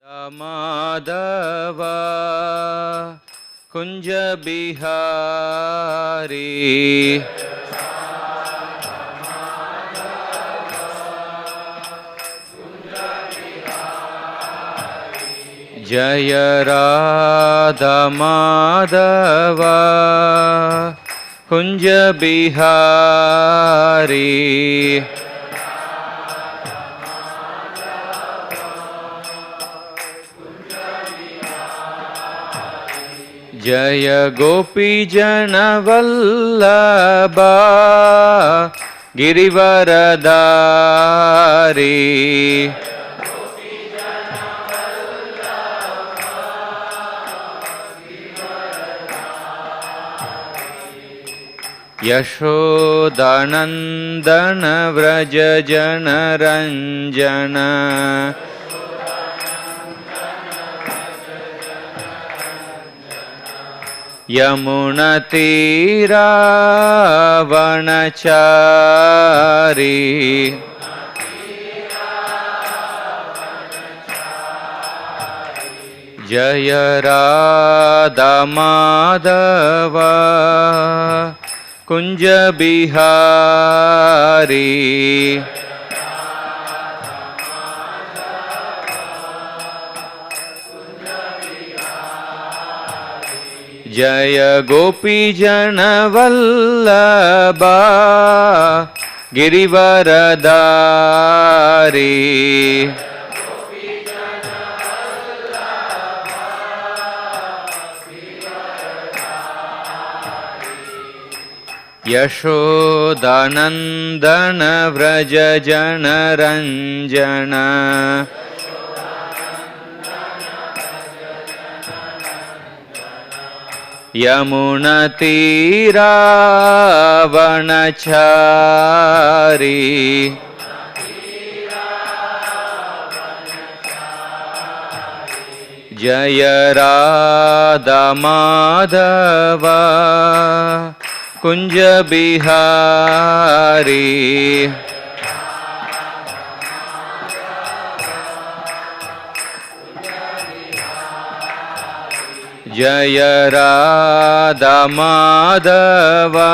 माधवा कुंज बिहारी जय राधा माधवा कुंज बिहारी जय गोपी जन वल्लभा गिरिवरधारी यशोदानंदन व्रज जन रंजन यमुनतीरावनचारी जय राधा माधवा कुंज बिहारी जय गोपी जन वल्लभा गिरिवरधारी यशोदानंदन व्रज जन रंजन यमुनतीरावनचारी जय राधा माधवा कुंज बिहारी जय राधा माधवा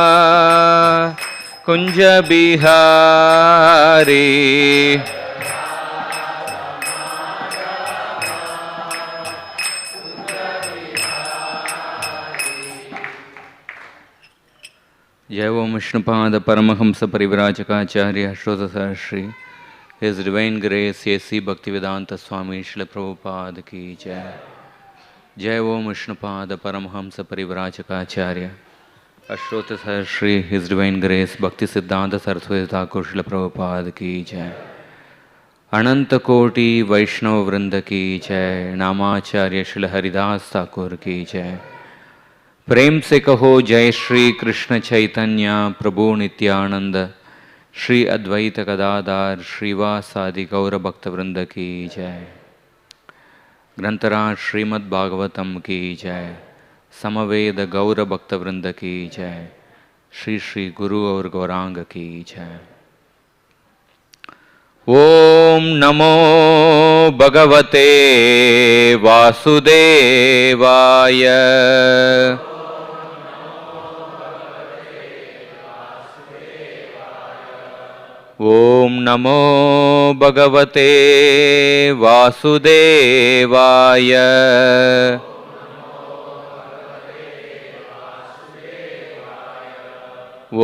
कुंज बिहारी जय ओम विष्णुपाद परमहंस परिव्राजकाचार्य श्रोता Shri his divine grace A C Bhaktivedanta Swami Srila Prabhupada की जय। जय ओम विष्णुपाद परमहंस परिव्राजकाचार्य अश्रोत Shri his divine grace Bhaktisiddhanta Saraswati Thakur Srila Prabhupada की जय। अनंत कोटि वैष्णव वृंद की जय। नामाचार्य श्रील हरिदास ठाकुर की जय। प्रेम से कहो जय श्री कृष्ण चैतन्य प्रभु नित्यानंद श्री अद्वैत गदाधार श्रीवासादि गौर भक्त वृंद की जय। ग्रंथराज श्रीमद् भागवतम की जय। समवेद गौर भक्त वृंद की जय। श्री श्री गुरु और गौरांग की जय। ओम नमो भगवते वासुदेवाय। ओम नमो भगवते वासुदेवाय।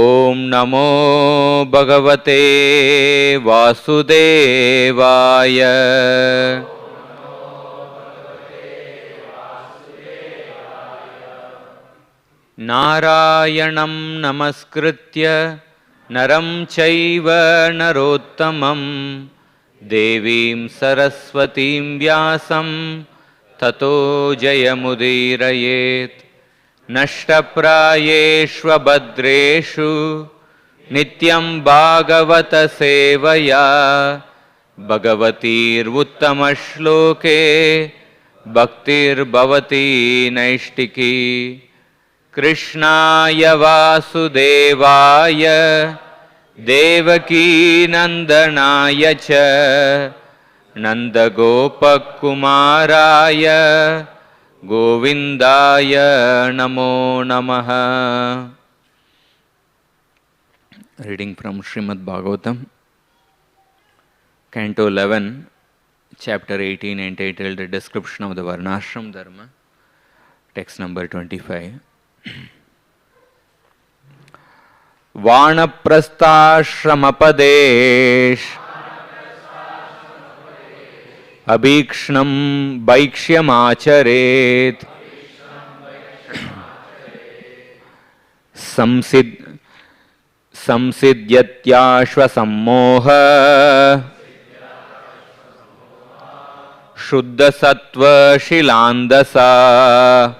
ओम नमो भगवते वासुदेवाय। नारायणं नमस्कृत्य नरं चैव नरोत्तमं देवीं सरस्वतीं व्यासं ततो जयमुदीरयेत्। नष्टप्रायेष्वभद्रेषु नित्यं भागवत सेवया भगवतीर्उत्तमश्लोके भक्तिर्भवती नैष्टिकी। कृष्णाय वासुदेवाय देवकी नंदनाय च Nandagopakumaraya Govindaya Namo Namaha. Reading from Srimad Bhagavatam, Canto 11, Chapter 18, entitled The Description of the Varnashram Dharma, text number 25. Vanaprasthashramapadesh Abhikshnam Bhaikshyamacharet Samsidyatyashvasammoha Shuddha Sattva Shilandasa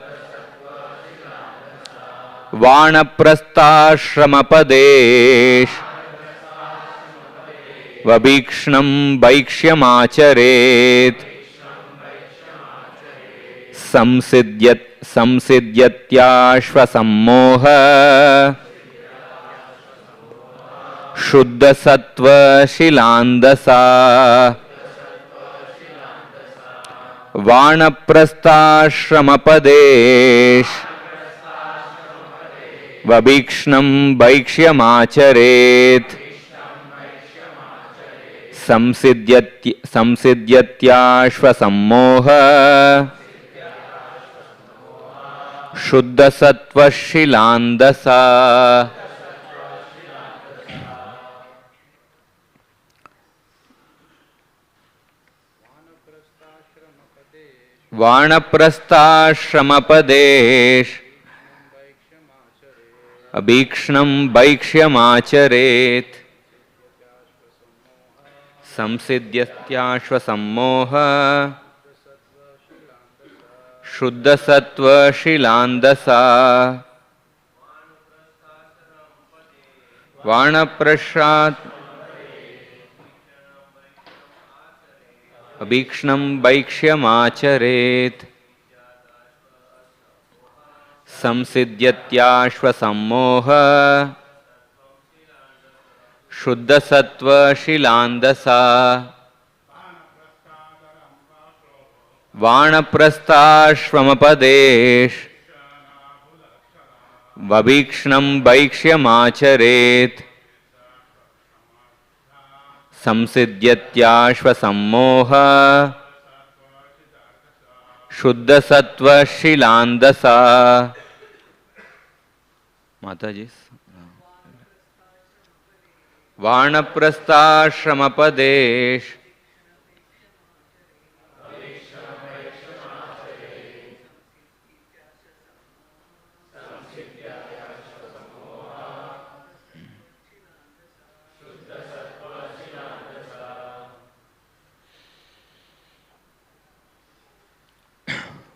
Vanaprasthashramapadesh Vabhikshnam Bhaikshyamacharet Samsidyatyashvasammoha Shuddha Sattva Shilandasa Vanaprasthashramapadesh Vabhikshnam Bhaikshyamacharet Samsidyatyashvasammoha Shuddha Sattva Shilandasa. Vanaprasthashramapadesh Abhikshnam Bhaikshyamacharet Samsidyatyashvasammoha Shuddha Sattva Shilandasa. Vanaprashat Abhikshnam Bhaikshyamacharet Samsidyatyashvasammoha Shuddha Sattva Shilandasa. Vanaprasthashramapadesh Vabhikshnam Bhaikshyamacharet Samsidyatyashvasammoha Shuddha Sattva Shilandasa. Mataji. Vanaprasthashramapadesh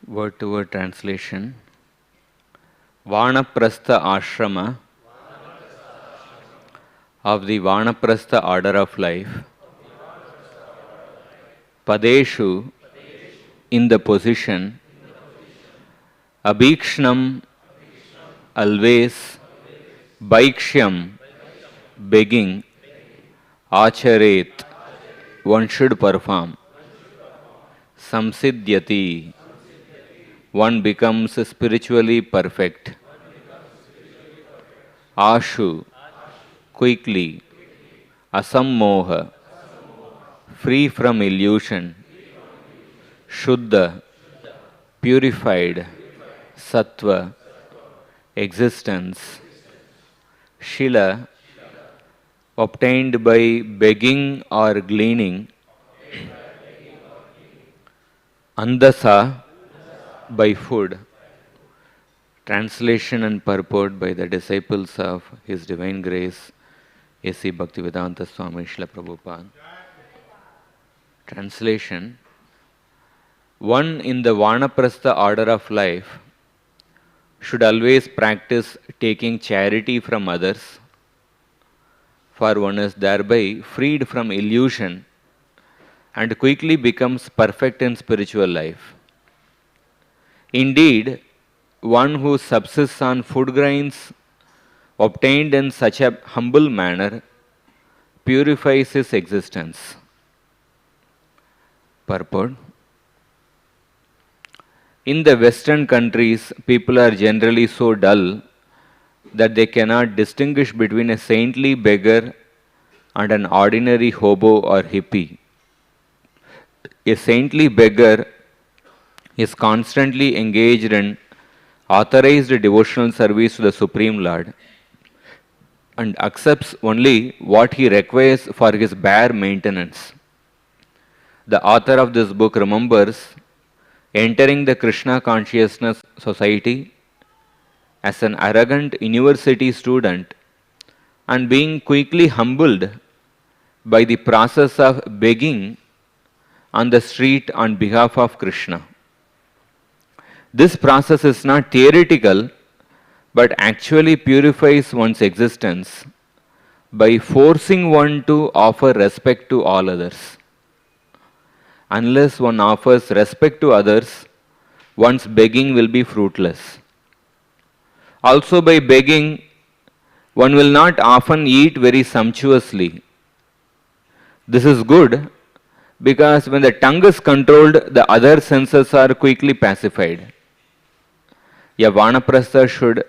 word to word translation. Vanaprastha ashrama of the Vanaprastha order of life. Padeshu in the position. Abhikshnam always. Bhaikshyam begging. Acharet one should perform. Samsidyati one becomes spiritually perfect. Ashu quickly. Asammoha free from illusion. Shuddha purified. Sattva existence. Shila obtained by begging or gleaning. Andasa by food. Translation and purport by the disciples of His Divine Grace A.C. Bhaktivedanta Swami Srila Prabhupada. Translation. One in the Vanaprastha order of life should always practice taking charity from others, for one is thereby freed from illusion and quickly becomes perfect in spiritual life. Indeed, one who subsists on food grains obtained in such a humble manner purifies his existence. Purport. In the Western countries, people are generally so dull that they cannot distinguish between a saintly beggar and an ordinary hobo or hippie. A saintly beggar is constantly engaged in authorized devotional service to the Supreme Lord and accepts only what he requires for his bare maintenance. The author of this book remembers entering the Krishna Consciousness Society as an arrogant university student and being quickly humbled by the process of begging on the street on behalf of Krishna. This process is not theoretical but actually purifies one's existence by forcing one to offer respect to all others. Unless one offers respect to others, one's begging will be fruitless. Also, by begging, one will not often eat very sumptuously. This is good because when the tongue is controlled, the other senses are quickly pacified. A Vanaprastha should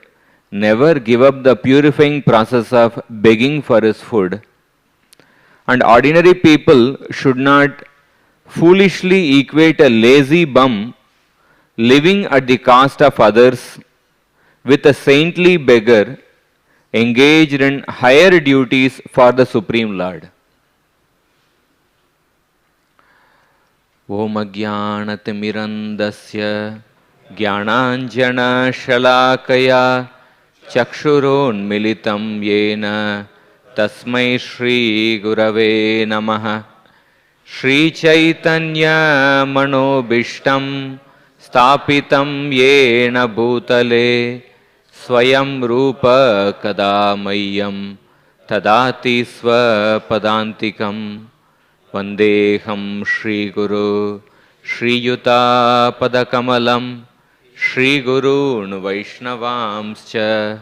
never give up the purifying process of begging for his food, and ordinary people should not foolishly equate a lazy bum living at the cost of others with a saintly beggar engaged in higher duties for the Supreme Lord. Om Ajnanatimirandasya Jnananjana Shalakaya Chakshurunmilitam Yena Tasmai Shri Gurave Namaha. Shri Chaitanya Manobishtam Stapitam Yena Bhutale Swayam Rupa Kadamayam Tadati Swapadantikam Vandeham Shri Guru Shri Yuta Padakamalam Shri Gurun Vaishnavamscha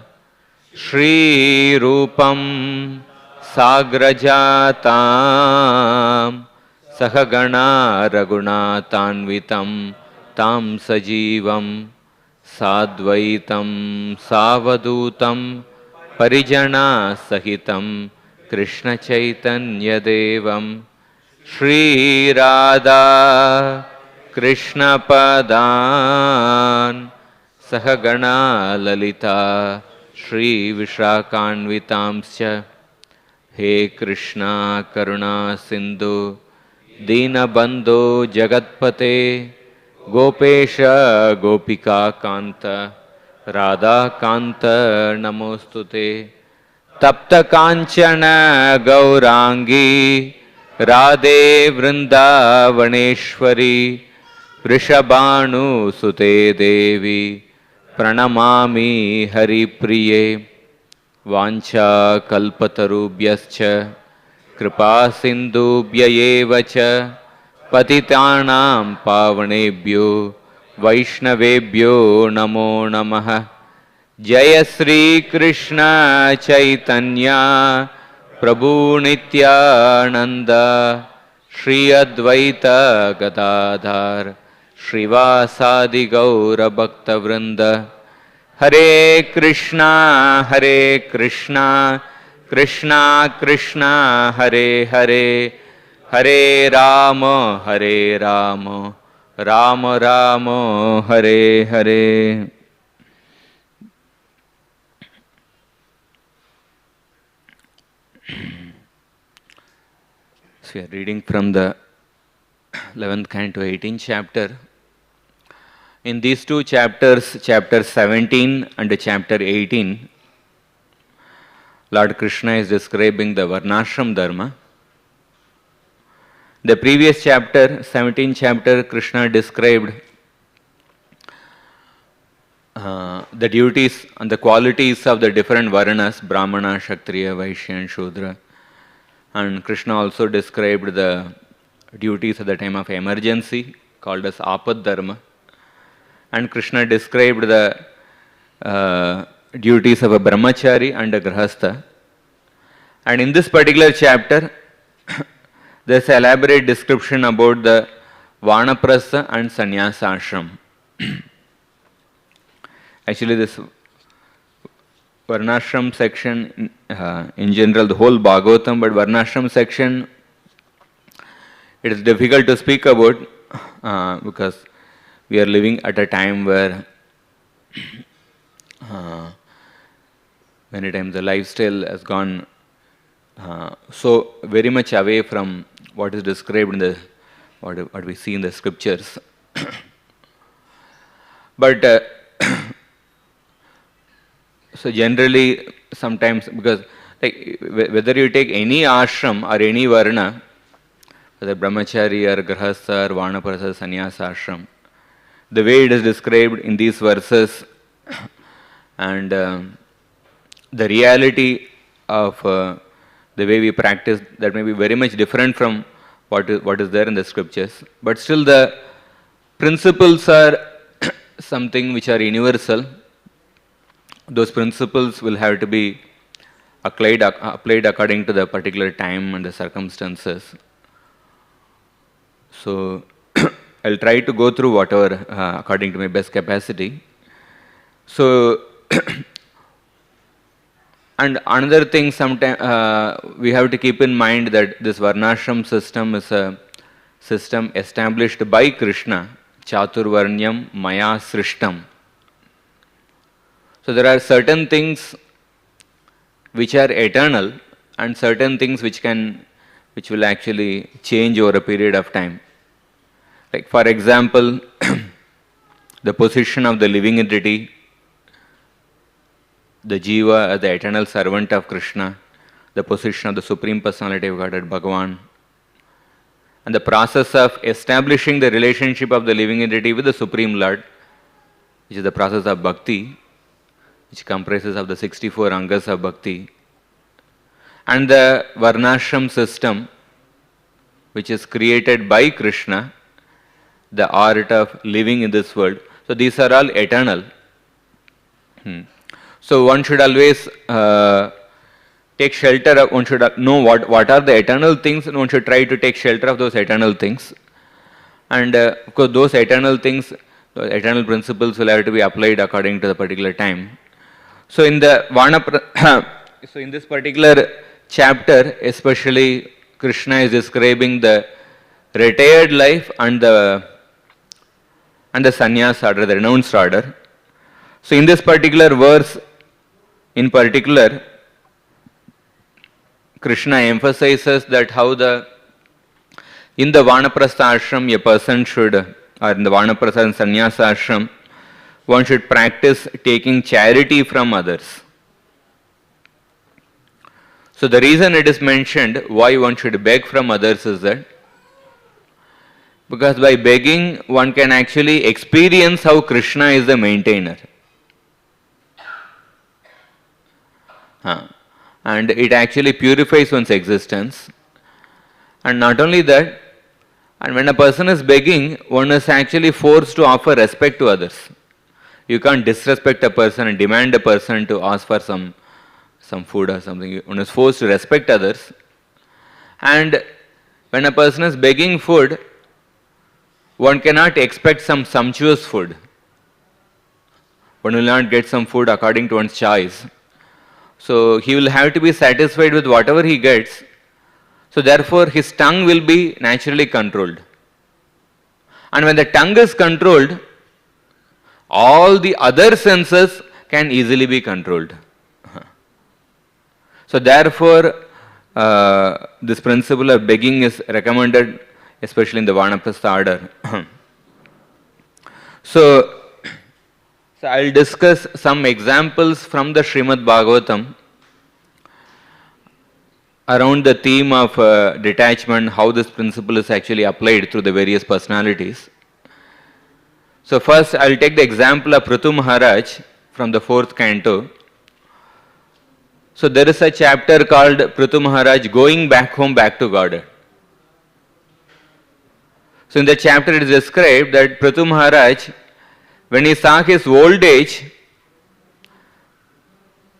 Shri Rupam Sagrajatam Sahagana Raghunatanvitam Tam Sajivam Sadvaitam Savadutam Parijana Sahitam Krishna Chaitanya Devam Shri Radha Krishna Padan Sahagana Lalita Shri Vishrakanvitamscha. He Krishna Karuna Sindhu Dina Bandhu Jagatpate Gopesha Gopika Kanta Radha Kanta Namostute Tapta Kanchana Gaurangi Radhe Vrindavaneshwari Vrishabhanu Sute Devi Pranamami Hari Priye Vancha Kalpatarubhyascha Kripa Sindhubhya eva cha Patitanam Pavanebhyo Vaishnavebhyo Namo Namaha. Jaya Sri Krishna Chaitanya Prabhu Nityananda Shri Advaita Gadadhar Shrivasadi Gaura Bhakta Vrinda. Hare Krishna Krishna Krishna Hare Hare Hare Rama Rama Rama Hare Hare. So we are reading from the 11th canto 18th chapter. In these two chapters, chapter 17 and chapter 18, Lord Krishna is describing the Varnashram Dharma. The previous chapter, 17th chapter, Krishna described the duties and the qualities of the different Varnas, Brahmana, Kshatriya, Vaishya and Shudra. And Krishna also described the duties at the time of emergency, called as Apad Dharma. And Krishna described the duties of a brahmachari and a grahastha. And in this particular chapter, there's an elaborate description about the Vanaprastha and Sannyasa ashram. Actually, this Varnashram section, in general, the whole Bhagavatam, but Varnashram section, it is difficult to speak about because we are living at a time where many times the lifestyle has gone so very much away from what is described in the what we see in the scriptures. But so generally, sometimes, because like whether you take any ashram or any varna, whether brahmachari or grahastha or vanaprastha, sannyasa ashram, the way it is described in these verses and the reality of the way we practice, that may be very much different from what is there in the scriptures. But still the principles are something which are universal. Those principles will have to be applied according to the particular time and the circumstances. So I'll try to go through whatever according to my best capacity. So and another thing, sometimes we have to keep in mind that this Varnashram system is a system established by Krishna, Chaturvarnyam Maya Srishtam. So there are certain things which are eternal and certain things which will actually change over a period of time. Like for example, the position of the living entity, the Jiva as the eternal servant of Krishna, the position of the Supreme Personality of Godhead, Bhagavan, and the process of establishing the relationship of the living entity with the Supreme Lord, which is the process of bhakti, which comprises of the 64 angas of bhakti, and the Varnashram system, which is created by Krishna, the art of living in this world. So these are all eternal. So one should always take shelter of, one should know what are the eternal things, and one should try to take shelter of those eternal things. And of course those eternal things, those eternal principles will have to be applied according to the particular time. So in the so in this particular chapter, especially Krishna is describing the retired life and the sannyas order, the renounced order. So in this particular verse, in particular, Krishna emphasizes that how in the Vanaprastha ashram a person should, or in the Vanaprastha and sannyasa ashram, one should practice taking charity from others. So the reason it is mentioned why one should beg from others is that because by begging one can actually experience how Krishna is the maintainer. And it actually purifies one's existence. And not only that, and when a person is begging, one is actually forced to offer respect to others. You can't disrespect a person and demand a person to ask for some food or something. One is forced to respect others. And when a person is begging food, one cannot expect some sumptuous food. One will not get some food according to one's choice. So he will have to be satisfied with whatever he gets. So therefore his tongue will be naturally controlled. And when the tongue is controlled, all the other senses can easily be controlled. So therefore, this principle of begging is recommended, especially in the Vanaprastha order. So I'll discuss some examples from the Srimad Bhagavatam around the theme of detachment, how this principle is actually applied through the various personalities. So first I'll take the example of Prithu Maharaj from the 4th canto. So there is a chapter called Prithu Maharaj going back home, back to God. So in the chapter it is described that Prithu Maharaj, when he saw his old age,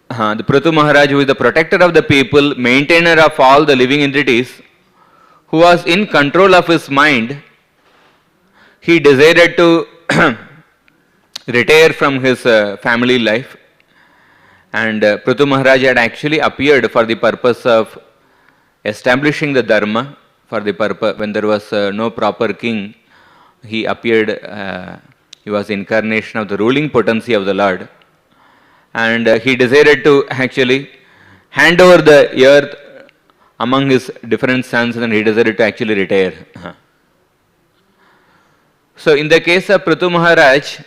the Prithu Maharaj, who is the protector of the people, maintainer of all the living entities, who was in control of his mind, he decided to retire from his family life, and Prithu Maharaj had actually appeared for the purpose of establishing the dharma, for the purpose when there was no proper king. He appeared, he was incarnation of the ruling potency of the Lord, and he decided to actually hand over the earth among his different sons, and then he decided to actually retire. So in the case of Prithu Maharaj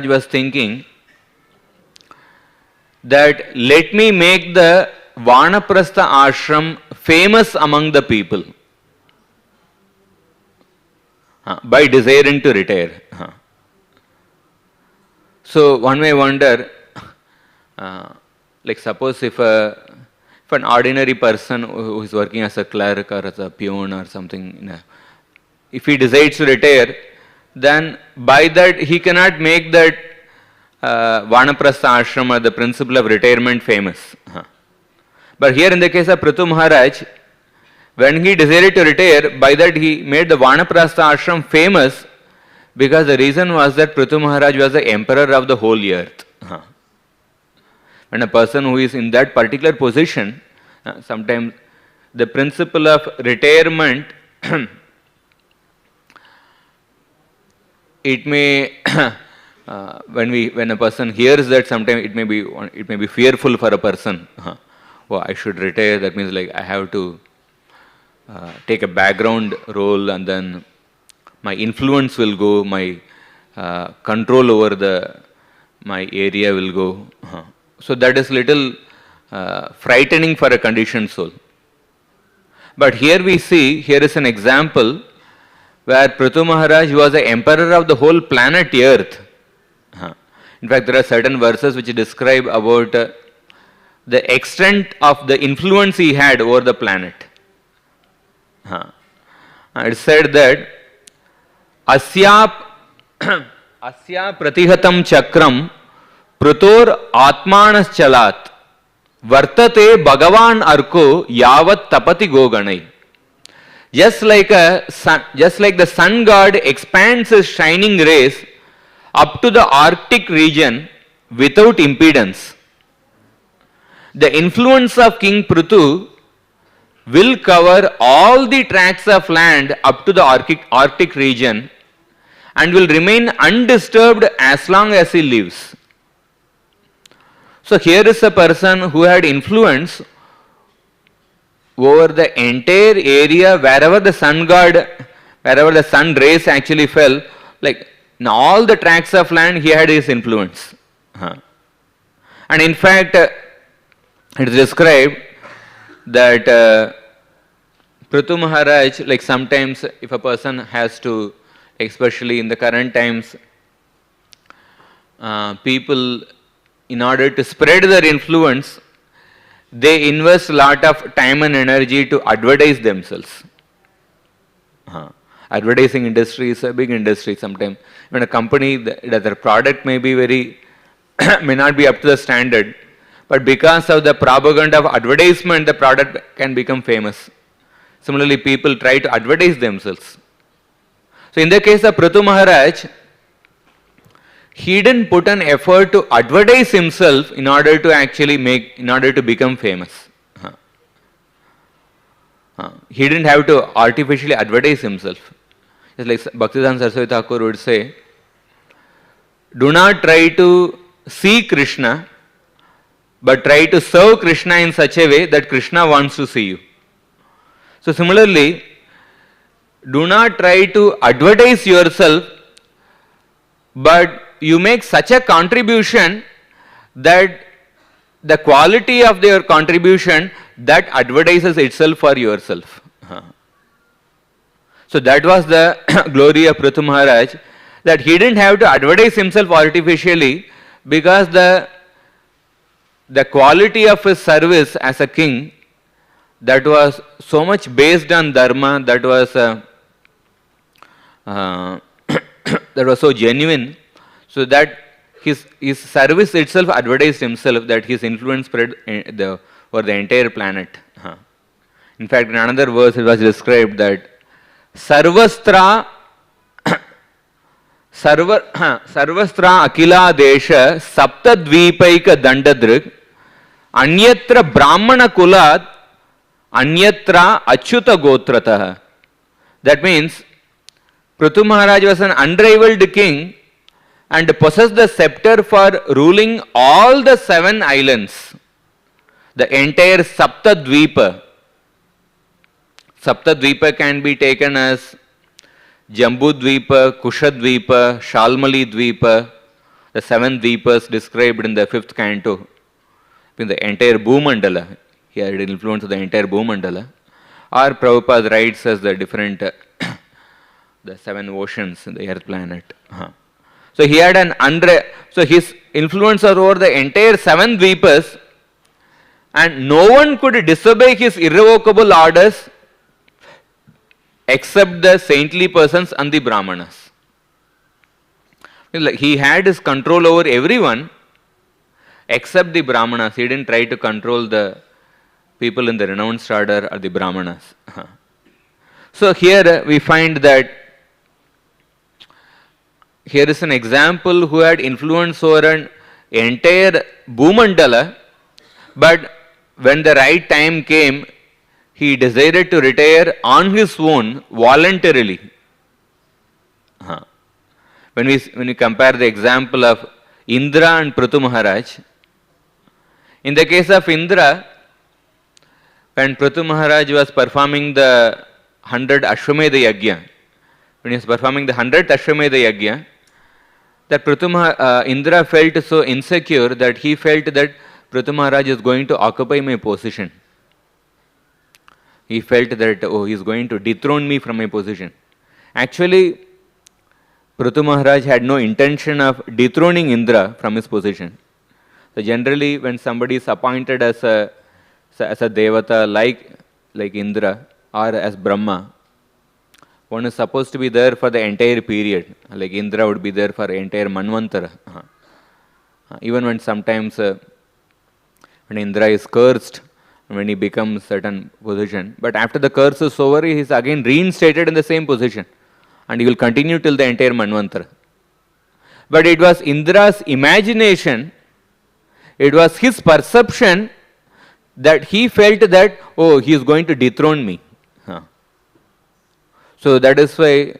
was thinking that let me make the Vanaprastha ashram famous among the people by desiring to retire. So one may wonder, like suppose if an ordinary person who is working as a clerk or as a peon or something, if he decides to retire, then by that he cannot make that Vanaprastha ashram or the principle of retirement famous. But here in the case of Prithu Maharaj, when he decided to retire, by that he made the Vanaprastha ashram famous, because the reason was that Prithu Maharaj was the emperor of the whole earth. When a person who is in that particular position, sometimes the principle of retirement, it may, when a person hears that, sometimes it may be fearful for a person. Oh, I should retire. That means like I have to take a background role, and then my influence will go, my control over my area will go. So that is little frightening for a conditioned soul. But here we see, here is an example where Prithu Maharaj was the emperor of the whole planet Earth. In fact, there are certain verses which describe about the extent of the influence he had over the planet. It said that asya pratihatam chakram prutor atmanas chalat vartate bhagavan arko yavat tapati goganai. Just like the sun god expands his shining rays up to the Arctic region without impedance, the influence of King Prithu will cover all the tracts of land up to the Arctic region and will remain undisturbed as long as he lives. So here is a person who had influence over the entire area wherever the sun rays actually fell, like in all the tracts of land he had his influence. And in fact, it is described that Prithu Maharaj, like sometimes if a person has to, especially in the current times, people, in order to spread their influence, they invest a lot of time and energy to advertise themselves. Advertising industry is a big industry sometimes. When a company, their product may not be up to the standard, but because of the propaganda of advertisement, the product can become famous. Similarly, people try to advertise themselves. So in the case of Prithu Maharaj, he didn't put an effort to advertise himself in order to become famous. He didn't have to artificially advertise himself. Just like Bhaktivedanta Saraswati Thakur would say, do not try to see Krishna, but try to serve Krishna in such a way that Krishna wants to see you. So similarly, do not try to advertise yourself, but you make such a contribution that the quality of your contribution that advertises itself for yourself. So that was the glory of Prithu Maharaj, that he didn't have to advertise himself artificially, because the quality of his service as a king, that was so much based on dharma, that was so genuine, so that his service itself advertised himself, that his influence spread over the entire planet. In fact, in another verse it was described that Sarvastra Sarvastra Akila Desha Saptadvipaika Dandadrik Anyatra Brahmana Kulat Anyatra Achyuta Gotrataha. That means Prithu Maharaj was an unrivaled king and possessed the scepter for ruling all the 7 islands, the entire Saptadvipa. Saptadvipa can be taken as Jambudvipa, Kushadvipa, Shalmali Dvipa, the 7 Dvipas described in the 5th canto, in the entire Bhumandala. He had influence of the entire Bhumandala. Or Prabhupada writes as the different, the 7 oceans in the earth planet. So he had so his influence was over the entire 7 Dvipas, and no one could disobey his irrevocable orders except the saintly persons and the Brahmanas. He had his control over everyone except the Brahmanas. He didn't try to control the people in the renounced order or the Brahmanas. So here we find that here is an example who had influence over an entire Bhumandala, but when the right time came, he decided to retire on his own voluntarily. When we compare the example of Indra and Prithu Maharaj, in the case of Indra, when Prithu Maharaj was performing the 100 Ashwamedha Yajna, when he was performing the 100th Ashwamedha Yajna, that Indra felt so insecure that he felt that Prithu Maharaj is going to occupy my position. He felt that, oh, he is going to dethrone me from my position. Actually, Prithu Maharaj had no intention of dethroning Indra from his position. So generally, when somebody is appointed as a devata like Indra or as Brahma, one is supposed to be there for the entire period. Like Indra would be there for the entire Manvantara. Even when sometimes when Indra is cursed, when he becomes certain position, but after the curse is over, he is again reinstated in the same position, and he will continue till the entire Manvantara. But it was Indra's imagination, it was his perception that he felt that, oh, he is going to dethrone me. So that is why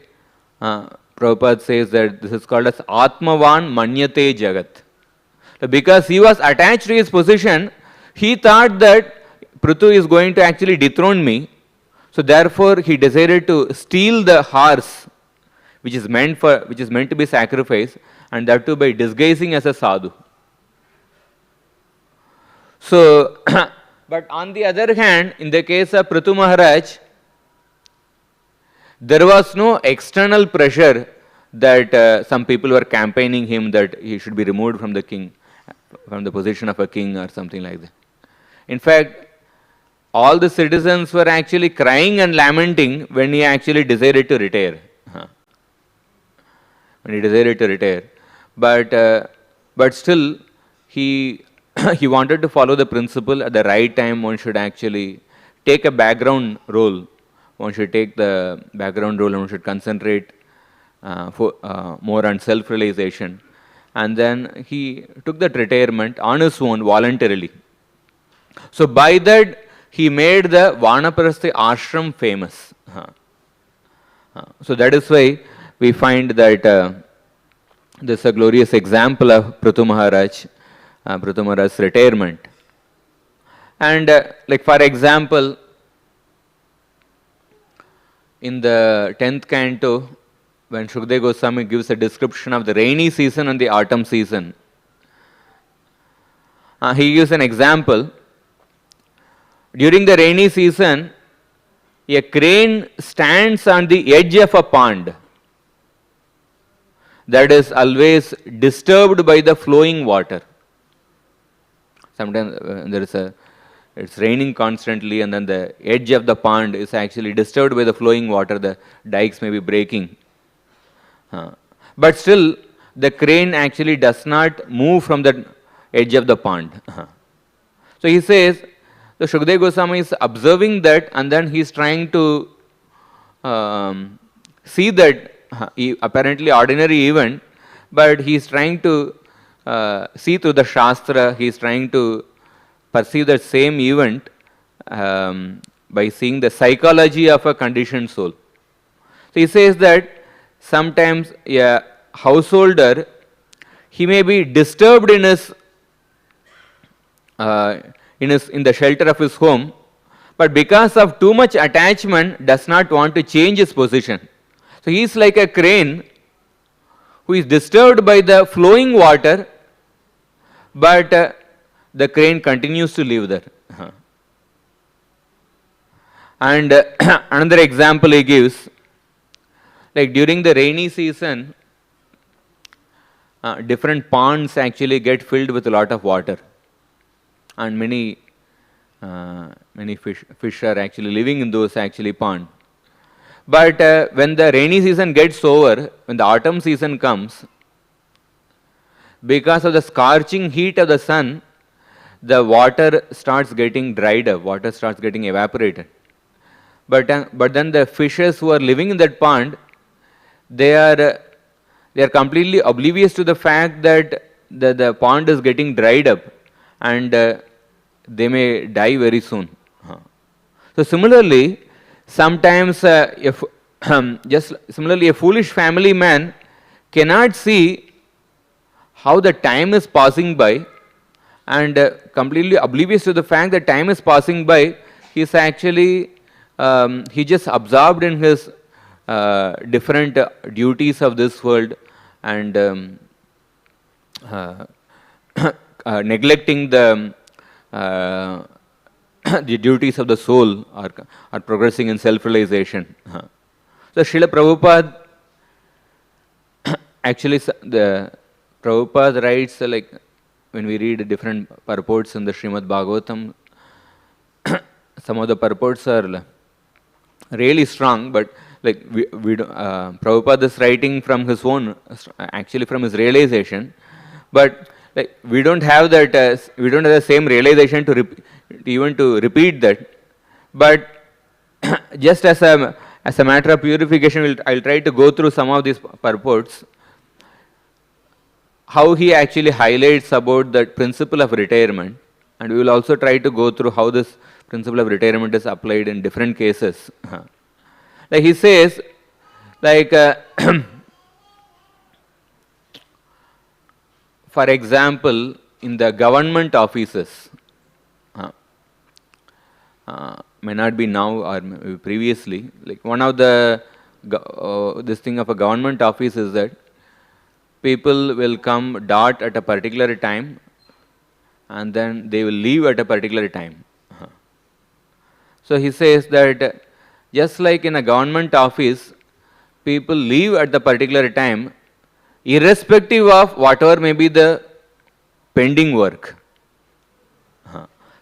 Prabhupada says that this is called as Atmavan Manyate Jagat. Because he was attached to his position, he thought that Prithu is going to actually dethrone me. So therefore he decided to steal the horse which is meant to be sacrificed, and that too by disguising as a sadhu. So but on the other hand, in the case of Prithu Maharaj, there was no external pressure that some people were campaigning him that he should be removed from the position of a king or something like that. In fact, all the citizens were actually crying and lamenting when he actually decided to retire. When he decided to retire. But still, he wanted to follow the principle at the right time. One should actually take a background role. One should take the background role and one should concentrate more on self-realization. And then he took that retirement on his own voluntarily. So by that, he made the Vanaprastha ashram famous. So that is why we find that this is a glorious example of Prithu Maharaj's retirement. And like for example, in the 10th canto, when Shukdev Goswami gives a description of the rainy season and the autumn season, he gives an example. During the rainy season, a crane stands on the edge of a pond that is always disturbed by the flowing water. Sometimes it's raining constantly, and then the edge of the pond is actually disturbed by the flowing water. The dikes may be breaking. But still, the crane actually does not move from the edge of the pond. So he says, the Shukdev Goswami is observing that, and then he is trying to see that apparently ordinary event, but he is trying to see through the Shastra, he is trying to perceive the same event by seeing the psychology of a conditioned soul. So he says that sometimes a householder, he may be disturbed in his in the shelter of his home, but because of too much attachment does not want to change his position. So he is like a crane who is disturbed by the flowing water, but the crane continues to live there. And another example he gives, like during the rainy season, different ponds actually get filled with a lot of water, and many fish are actually living in those actually ponds. But when the rainy season gets over, when the autumn season comes, because of the scorching heat of the sun, the water starts getting dried up, water starts getting evaporated. But then the fishes who are living in that pond, they are completely oblivious to the fact that the pond is getting dried up, and they may die very soon. So similarly, sometimes if just similarly a foolish family man cannot see how the time is passing by, and completely oblivious to the fact that time is passing by, he is actually he just absorbed in his different duties of this world, and neglecting the duties of the soul, are progressing in self-realization. So Srila Prabhupada, actually the Prabhupada writes, like when we read different purports in the Srimad Bhagavatam, some of the purports are really strong, but like Prabhupada is writing from his own, actually from his realization, but like we don't have that, we don't have the same realization to even to repeat that. But just as a matter of purification, I'll try to go through some of these purports, how he actually highlights about the principle of retirement, and we will also try to go through how this principle of retirement is applied in different cases. Like he says, like for example, in the government offices, may not be now or maybe previously, like one of the this thing of a government office is that people will come dot at a particular time, and then they will leave at a particular time. So he says that just like in a government office, people leave at the particular time, irrespective of whatever may be the pending work.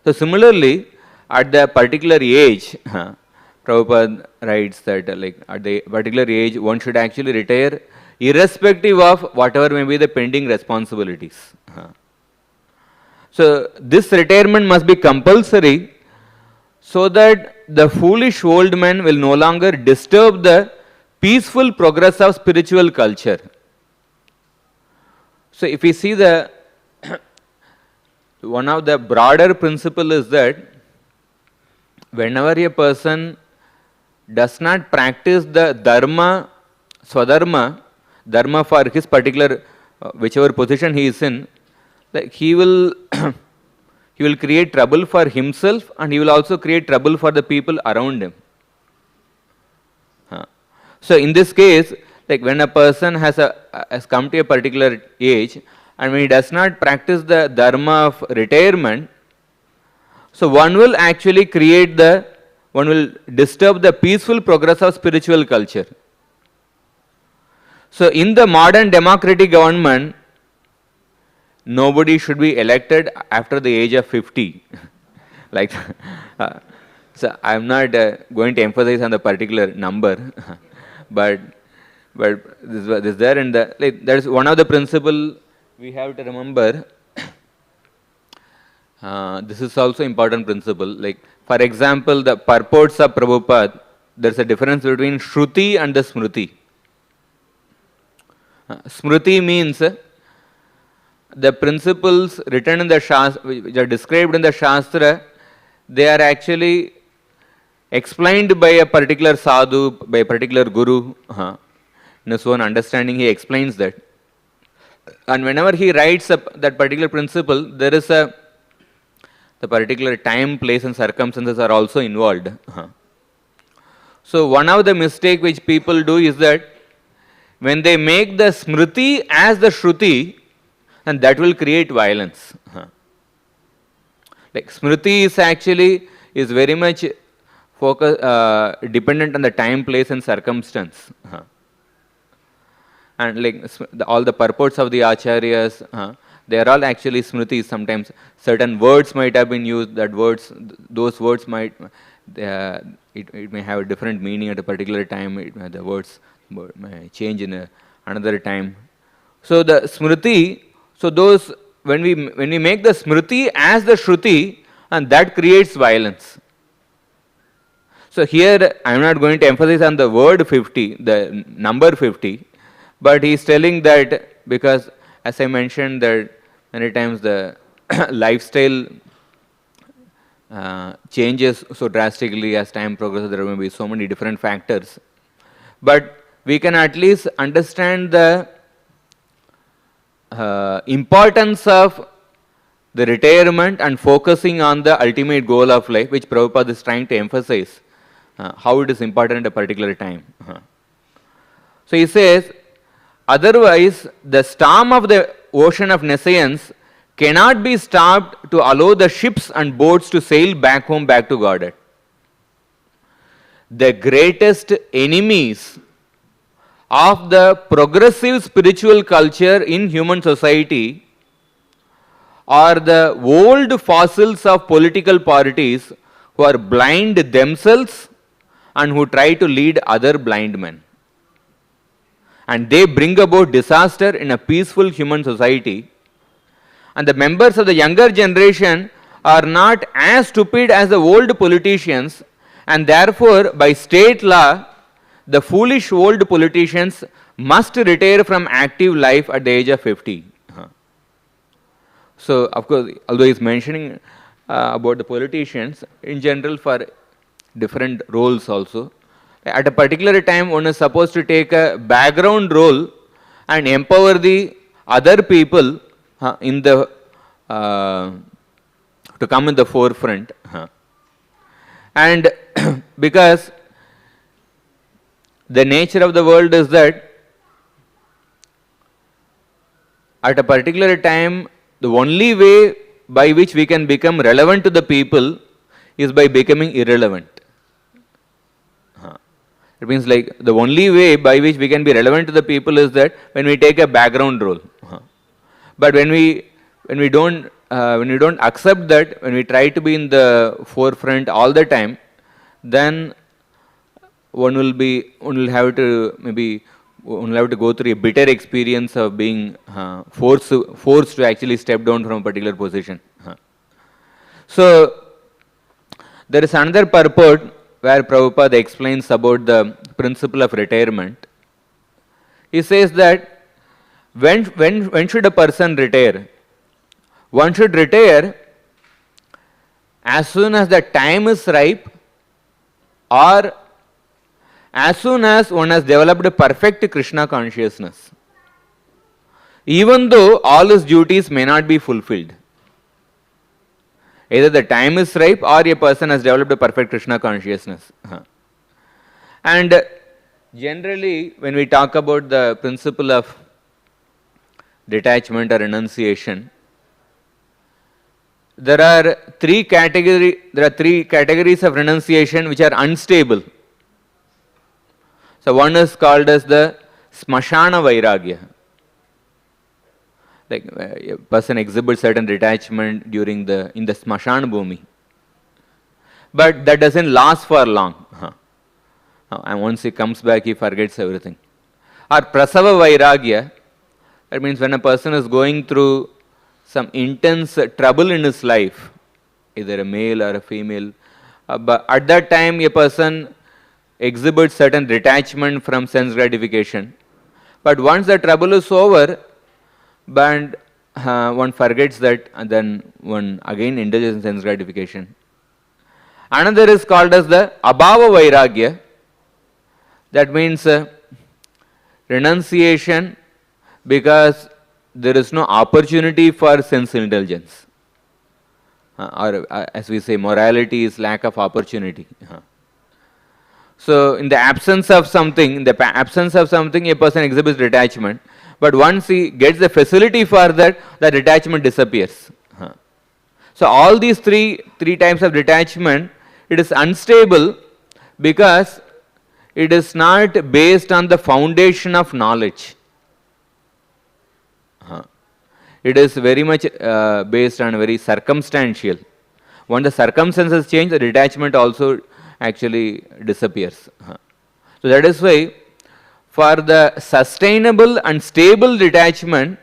So similarly, at the particular age, Prabhupada writes that like at the particular age, one should actually retire irrespective of whatever may be the pending responsibilities. So this retirement must be compulsory, so that the foolish old man will no longer disturb the peaceful progress of spiritual culture. So if we see the one of the broader principle is that whenever a person does not practice the dharma, swadharma, dharma for his particular whichever position he is in, like he will he will create trouble for himself, and he will also create trouble for the people around him. So in this case, like when a person has come to a particular age, and when he does not practice the dharma of retirement, so one will actually one will disturb the peaceful progress of spiritual culture. So in the modern democratic government, nobody should be elected after the age of 50. Like, so I'm not going to emphasize on the particular number, but this is there in the, like, that is one of the principle we have to remember. This is also important principle. Like, for example, the purports of Prabhupada, there's a difference between Shruti and the Smriti. Smriti means the principles written in the Shastra, which are described in the Shastra, they are actually explained by a particular sadhu, by a particular guru. In his own understanding, he explains that. And whenever he writes that particular principle, there is the particular time, place and circumstances are also involved. So one of the mistakes which people do is that when they make the Smriti as the Shruti, and that will create violence. Like Smriti is very much dependent on the time, place and circumstance. And like all the purports of the acharyas, they are all actually Smritis. Sometimes certain words might have been used, those words might, it may have a different meaning at a particular time, the words may change in another time. So the Smriti, when we make the Smriti as the Shruti, and that creates violence. So here I am not going to emphasize on the word 50, the number 50, but he is telling that because, as I mentioned, that many times the lifestyle changes so drastically as time progresses. There may be so many different factors, but we can at least understand the importance of the retirement and focusing on the ultimate goal of life, which Prabhupada is trying to emphasize, how it is important at a particular time. So he says, otherwise the storm of the ocean of nescience cannot be stopped to allow the ships and boats to sail back home, back to Godhead. The greatest enemies of the progressive spiritual culture in human society are the old fossils of political parties who are blind themselves and who try to lead other blind men. And they bring about disaster in a peaceful human society. And the members of the younger generation are not as stupid as the old politicians, and therefore by state law the foolish old politicians must retire from active life at the age of 50. So, of course, although he is mentioning about the politicians, in general for different roles also, at a particular time one is supposed to take a background role and empower the other people in the to come in the forefront. And because the nature of the world is that at a particular time the only way by which we can become relevant to the people is by becoming irrelevant. It means like the only way by which we can be relevant to the people is that when we take a background role. But when we don't accept that, when we try to be in the forefront all the time, then one will have to go through a bitter experience of being forced to actually step down from a particular position. So there is another purport where Prabhupada explains about the principle of retirement. He says that when should a person retire? One should retire as soon as the time is ripe, or as soon as one has developed a perfect Krishna consciousness, even though all his duties may not be fulfilled. Either the time is ripe or a person has developed a perfect Krishna consciousness. And generally, when we talk about the principle of detachment or renunciation, there are three categories of renunciation which are unstable. So one is called as the smashana vairagya. Like a person exhibits certain detachment in the smashana bhumi, but that doesn't last for long. And once he comes back, he forgets everything. Or prasava vairagya, that means when a person is going through some intense trouble in his life, either a male or a female, but at that time a person exhibit certain detachment from sense gratification. But once the trouble is over, but one forgets that, and then one again indulges in sense gratification. Another is called as the abhava vairagya. That means renunciation because there is no opportunity for sense indulgence. Or as we say, morality is lack of opportunity. So in the absence of something, a person exhibits detachment. But once he gets the facility for that, the detachment disappears. So all these three types of detachment, it is unstable because it is not based on the foundation of knowledge. It is very much based on very circumstantial. When the circumstances change, the detachment also actually disappears. So that is why for the sustainable and stable detachment,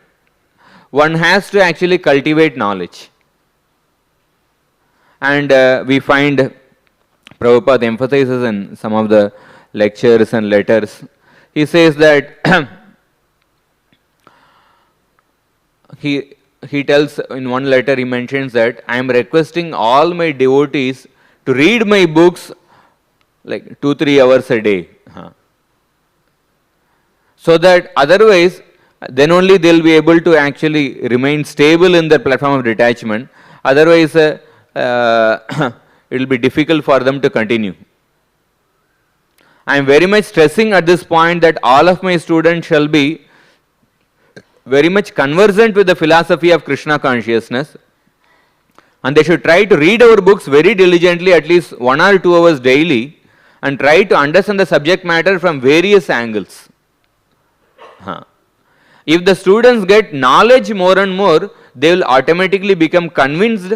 one has to actually cultivate knowledge. And we find Prabhupada emphasizes in some of the lectures and letters. He says that he tells in one letter, he mentions that I am requesting all my devotees to read my books like 2-3 hours a day. So that otherwise, then only they will be able to actually remain stable in the platform of detachment. Otherwise, it will be difficult for them to continue. I am very much stressing at this point that all of my students shall be very much conversant with the philosophy of Krishna consciousness, and they should try to read our books very diligently, at least 1 or 2 hours daily, and try to understand the subject matter from various angles. If the students get knowledge more and more, they will automatically become convinced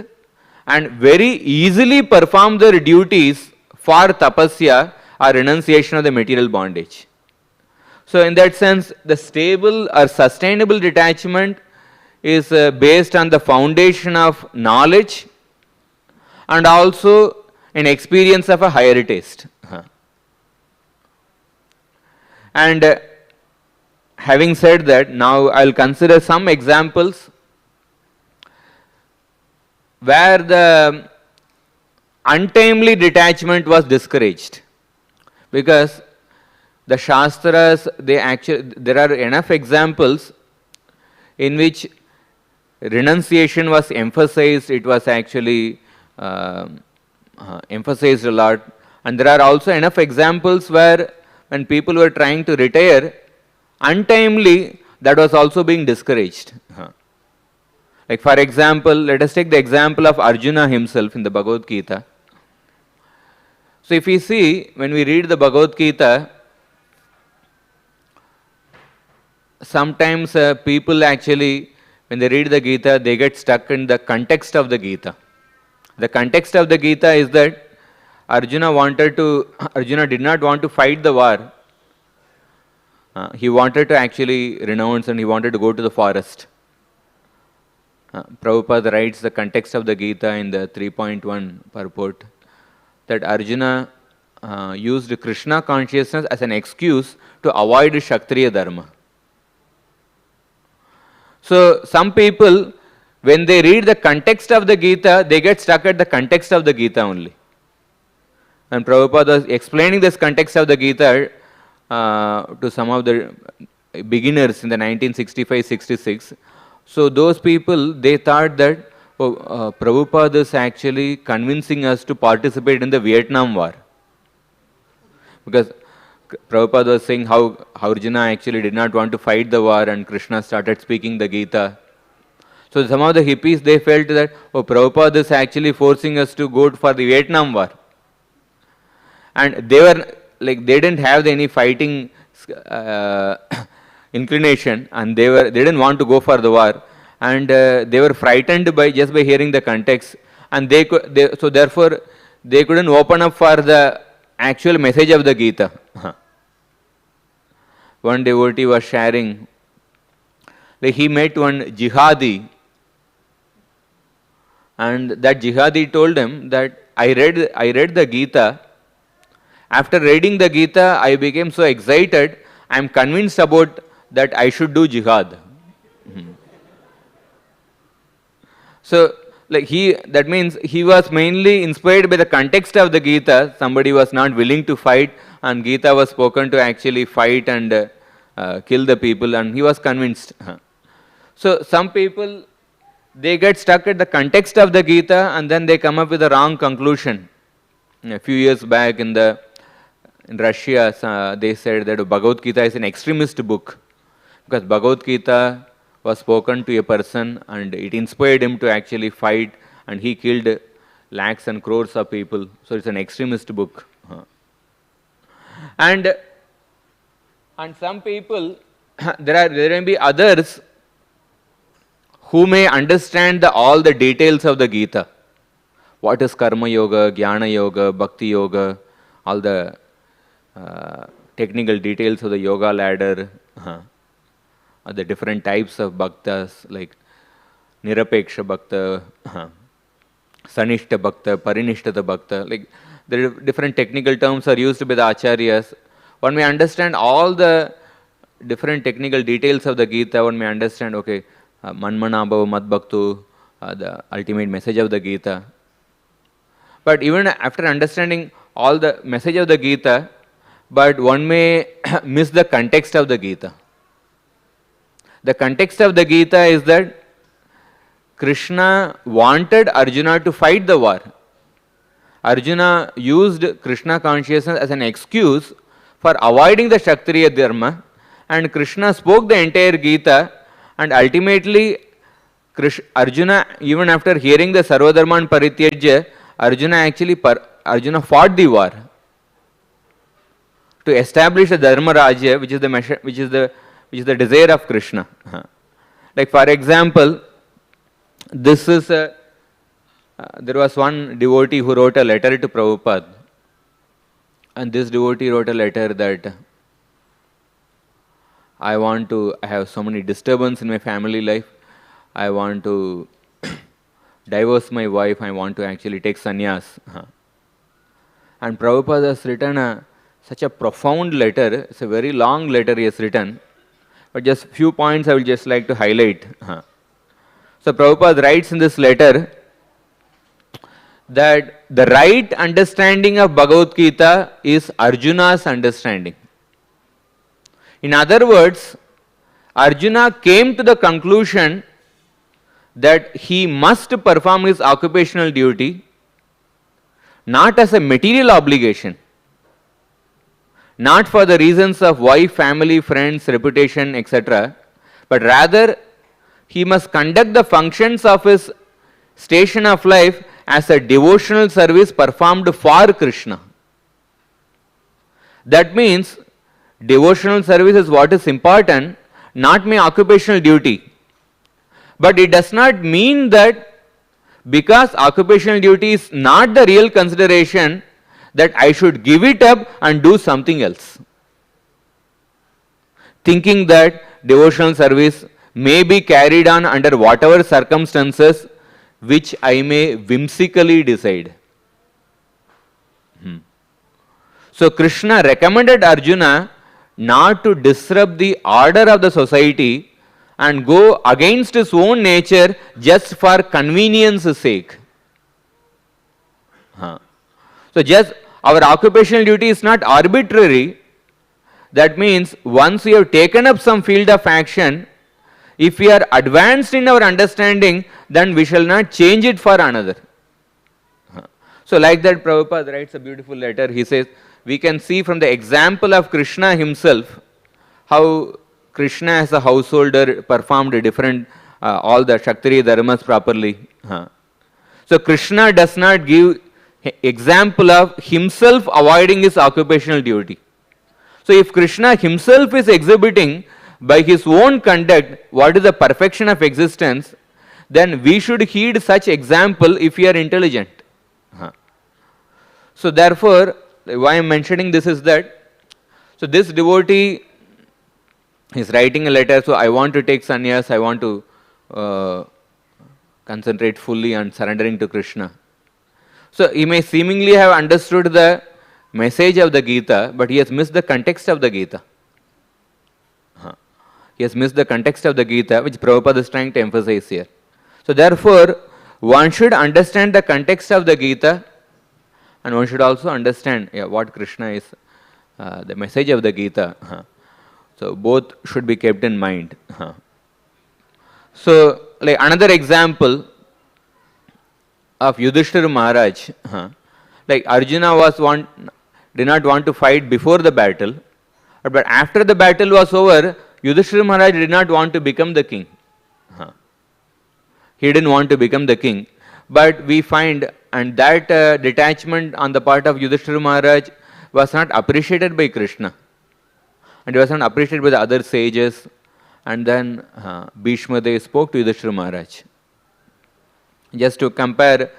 and very easily perform their duties for tapasya or renunciation of the material bondage. So in that sense, the stable or sustainable detachment is based on the foundation of knowledge and also an experience of a higher taste. And having said that, now I will consider some examples where the untimely detachment was discouraged, because the Shastras, there are enough examples in which renunciation was emphasized, it was actually emphasized a lot, and there are also enough examples where when people were trying to retire untimely, that was also being discouraged. Like for example, let us take the example of Arjuna himself in the Bhagavad Gita. So if we see, when we read the Bhagavad Gita, sometimes people actually, when they read the Gita, they get stuck in the context of the Gita. The context of the Gita is that Arjuna did not want to fight the war. He wanted to actually renounce and he wanted to go to the forest. Prabhupada writes the context of the Gita in the 3.1 purport that Arjuna used Krishna consciousness as an excuse to avoid Kshatriya dharma. So some people, when they read the context of the Gita, they get stuck at the context of the Gita only. And Prabhupada was explaining this context of the Gita to some of the beginners in the 1965-66. So those people, they thought that Prabhupada is actually convincing us to participate in the Vietnam War. Because Prabhupada was saying how Arjuna actually did not want to fight the war and Krishna started speaking the Gita. So some of the hippies, they felt that Prabhupada is actually forcing us to go for the Vietnam War. And they were like, they didn't have any fighting inclination, and they didn't want to go for the war, and they were frightened by hearing the context, and so therefore they couldn't open up for the actual message of the Gita. One devotee was sharing, like he met one jihadi, and that jihadi told him that I read the Gita, After reading the Gita, I became so excited, I am convinced about that I should do jihad. So, that means he was mainly inspired by the context of the Gita. Somebody was not willing to fight, and Gita was spoken to actually fight and kill the people, and he was convinced. So, some people, they get stuck at the context of the Gita, and then they come up with a wrong conclusion. A few years back in Russia, they said that Bhagavad Gita is an extremist book, because Bhagavad Gita was spoken to a person and it inspired him to actually fight, and he killed lakhs and crores of people. So it's an extremist book. And some people, there may be others who may understand all the details of the Gita. What is Karma Yoga, Jnana Yoga, Bhakti Yoga, all the technical details of the yoga ladder, the different types of bhaktas like Nirapeksha Bhakta, Sanishta Bhakta, Parinishthata Bhakta. Like the different technical terms are used by the acharyas. One may understand all the different technical details of the Gita. One may understand, okay, Manmana Bhava Mad Bhaktu, the ultimate message of the Gita. But even after understanding all the message of the Gita, but one may miss the context of the Gita. The context of the Gita is that Krishna wanted Arjuna to fight the war. Arjuna used Krishna consciousness as an excuse for avoiding the Kshatriya dharma, and Krishna spoke the entire Gita, and ultimately Arjuna, even after hearing the Sarvadharman Parityajya, Arjuna fought the war to establish the Dharma Rajya, which is the desire of Krishna. Like for example, this is there was one devotee who wrote a letter to Prabhupada, and this devotee wrote a letter that I have so many disturbances in my family life, I want to divorce my wife, I want to actually take sannyas. And Prabhupada has written such a profound letter. It's a very long letter he has written, but just few points I will just like to highlight. So Prabhupada writes in this letter that the right understanding of Bhagavad Gita is Arjuna's understanding. In other words, Arjuna came to the conclusion that he must perform his occupational duty not as a material obligation, not for the reasons of wife, family, friends, reputation, etc., but rather he must conduct the functions of his station of life as a devotional service performed for Krishna. That means devotional service is what is important, not my occupational duty. But it does not mean that because occupational duty is not the real consideration, that I should give it up and do something else, thinking that devotional service may be carried on under whatever circumstances which I may whimsically decide. So Krishna recommended Arjuna not to disrupt the order of the society and go against his own nature just for convenience sake. So just our occupational duty is not arbitrary. That means once we have taken up some field of action, if we are advanced in our understanding, then we shall not change it for another. So like that Prabhupada writes a beautiful letter. He says, we can see from the example of Krishna himself, how Krishna as a householder performed different, all the Kshatriya dharmas properly. So Krishna does not give example of himself avoiding his occupational duty. So if Krishna himself is exhibiting by his own conduct what is the perfection of existence, then we should heed such example if we are intelligent. So therefore, why I am mentioning this is that, so this devotee is writing a letter, so I want to take sannyas, I want to concentrate fully on surrendering to Krishna. So he may seemingly have understood the message of the Gita, but he has missed the context of the Gita. He has missed the context of the Gita, which Prabhupada is trying to emphasize here. So therefore, one should understand the context of the Gita, and one should also understand what Krishna is, the message of the Gita. So both should be kept in mind. So, like another example of Yudhishthira Maharaj, like Arjuna did not want to fight before the battle, but after the battle was over, Yudhishthira Maharaj did not want to become the king. He didn't want to become the king. But we find, and that detachment on the part of Yudhishthira Maharaj was not appreciated by Krishna. And it was not appreciated by the other sages. And then Bhishma Dev spoke to Yudhishthira Maharaj. Just to compare,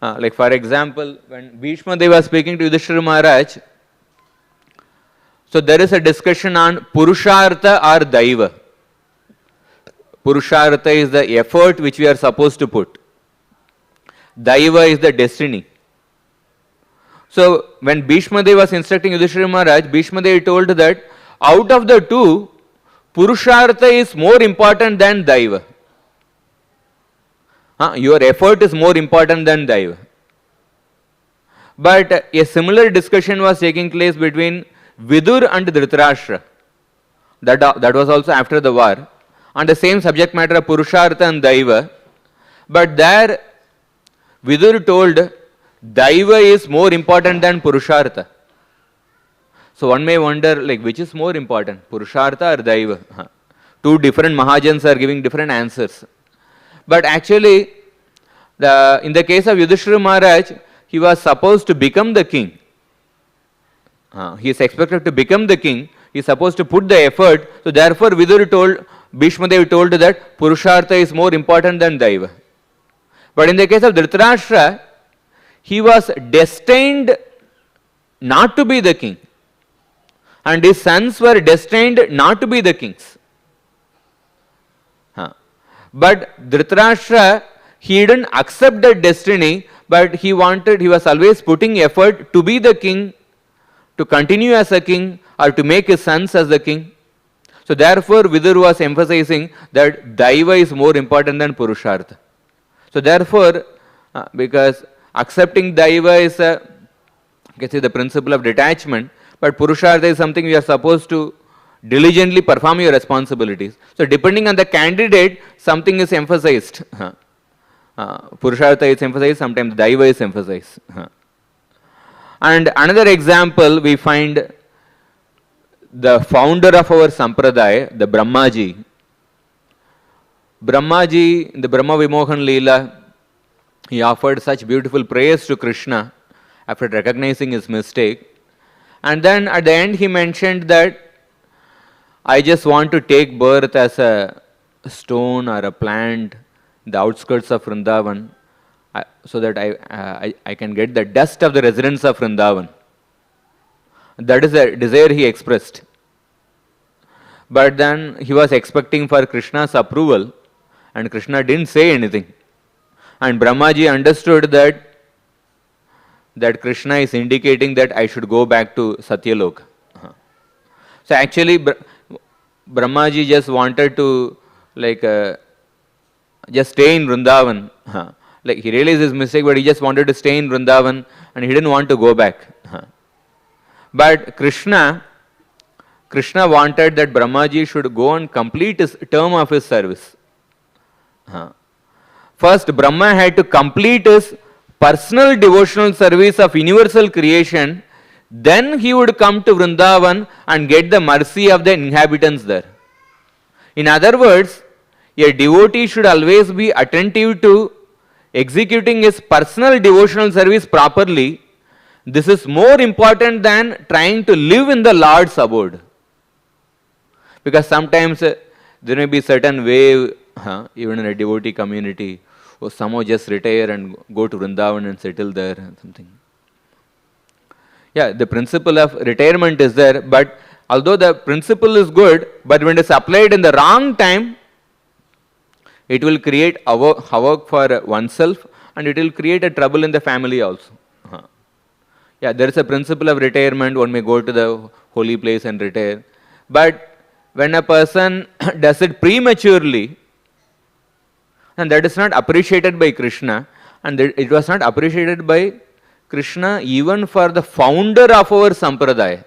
like for example, when Bhishma Dev was speaking to Yudhishthira Maharaj, so there is a discussion on Purushartha or Daiva. Purushartha is the effort which we are supposed to put. Daiva is the destiny. So when Bhishma Dev was instructing Yudhishthira Maharaj, Bhishma Dev told that out of the two, Purushartha is more important than Daiva. Your effort is more important than Daiva. But a similar discussion was taking place between Vidur and Dhritarashtra. That was also after the war, on the same subject matter of Purushartha and Daiva. But there, Vidur told Daiva is more important than Purushartha. So one may wonder, like, which is more important, Purushartha or Daiva? Two different Mahajans are giving different answers. But actually, in the case of Yudhishthira Maharaj, he was supposed to become the king. He is expected to become the king. He is supposed to put the effort. So therefore, Bhishma Dev told that Purushartha is more important than Daiva. But in the case of Dhritarashtra, he was destined not to be the king. And his sons were destined not to be the kings. But Dhritarashtra, he didn't accept that destiny, but he was always putting effort to be the king, to continue as a king, or to make his sons as the king. So therefore, Vidur was emphasizing that Daiva is more important than Purushartha. So therefore, because accepting Daiva is the principle of detachment, but Purushartha is something we are supposed to diligently perform your responsibilities. So depending on the candidate, something is emphasized. Purushartha is emphasized, sometimes Daiva is emphasized. And another example, we find the founder of our Sampradaya, the Brahmaji. Brahmaji, in the Brahma Vimohan Leela, he offered such beautiful prayers to Krishna after recognizing his mistake. And then at the end he mentioned that I just want to take birth as a stone or a plant in the outskirts of Vrindavan, so that I can get the dust of the residents of Vrindavan. That is the desire he expressed. But then he was expecting for Krishna's approval, and Krishna didn't say anything. And Brahmaji understood that Krishna is indicating that I should go back to Satyaloka. So actually, Brahmaji just wanted to just stay in Vrindavan. Like he realized his mistake, but he just wanted to stay in Vrindavan and he didn't want to go back. But Krishna wanted that Brahmaji should go and complete his term of his service. First, Brahma had to complete his personal devotional service of universal creation, then he would come to Vrindavan and get the mercy of the inhabitants there. In other words, a devotee should always be attentive to executing his personal devotional service properly. This is more important than trying to live in the Lord's abode. Because sometimes there may be certain way, even in a devotee community, or somehow just retire and go to Vrindavan and settle there or something. Yeah, the principle of retirement is there, but although the principle is good, but when it is applied in the wrong time, it will create havoc for oneself and it will create a trouble in the family also. Yeah, there is a principle of retirement. One may go to the holy place and retire. But when a person does it prematurely, and that is not appreciated by Krishna, and it was not appreciated by Krishna even for the founder of our Sampradaya.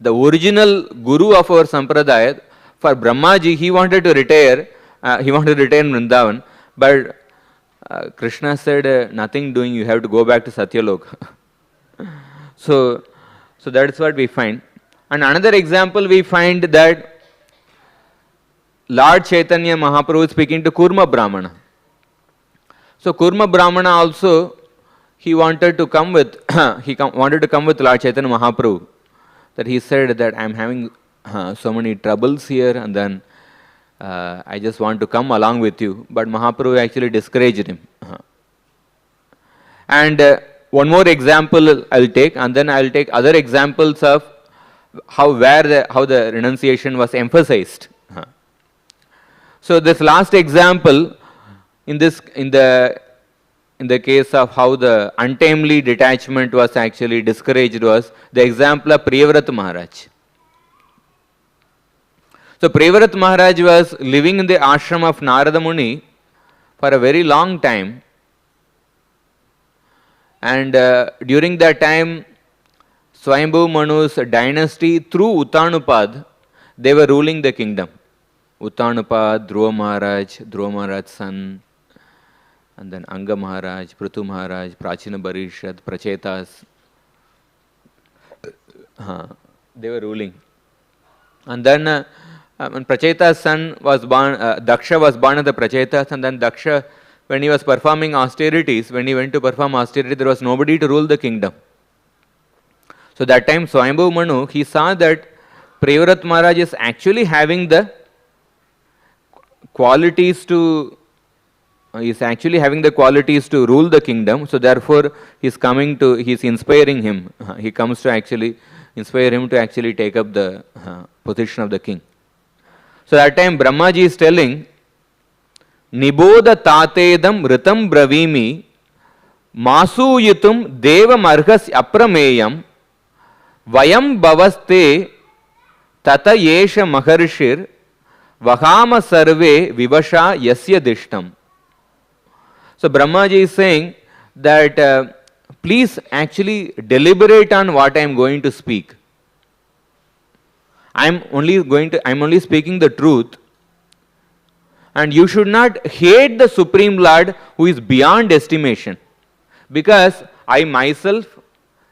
The original guru of our Sampradaya, for Brahmaji, he wanted to retire, in Vrindavan, but Krishna said, nothing doing, you have to go back to Satyalok. So that's what we find. And another example we find that Lord Chaitanya Mahaprabhu is speaking to Kurma Brahmana. So Kurma Brahmana also, he wanted to come with Lord Chaitanya Mahaprabhu. That he said that I am having so many troubles here, and then I just want to come along with you. But Mahaprabhu actually discouraged him. And one more example I'll take, and then I'll take other examples of how the renunciation was emphasized. So this last example, in the case of how the untimely detachment was actually discouraged, was the example of Priyavrat Maharaj. So Priyavrat Maharaj was living in the ashram of Narada Muni for a very long time, and during that time Swayambhu Manu's dynasty through Uttanupad, they were ruling the kingdom. Uttanupad, Dhruva Maharaj's son, and then Anga Maharaj, Prithu Maharaj, Prachina Barishad, Prachetas, they were ruling. And then when Pracheta's son was born, Daksha was born as the Prachetas, and then Daksha, when he was performing austerities, when he went to perform austerity, there was nobody to rule the kingdom. So that time Swayambhu Manu, he saw that Priyavrat Maharaj is actually having the qualities to rule the kingdom. So therefore he's inspiring him. He comes to actually inspire him to actually take up the position of the king. So that time Brahmaji is telling, Niboda tatedam ritam bravimi masuyitum deva margas aprameyam vayam bhavaste tata yesha maharshir vahama sarve vivasha yasya dishtam. So Brahmaji is saying that please actually deliberate on what I am going to speak. I am only speaking the truth, and you should not hate the Supreme Lord who is beyond estimation, because I myself,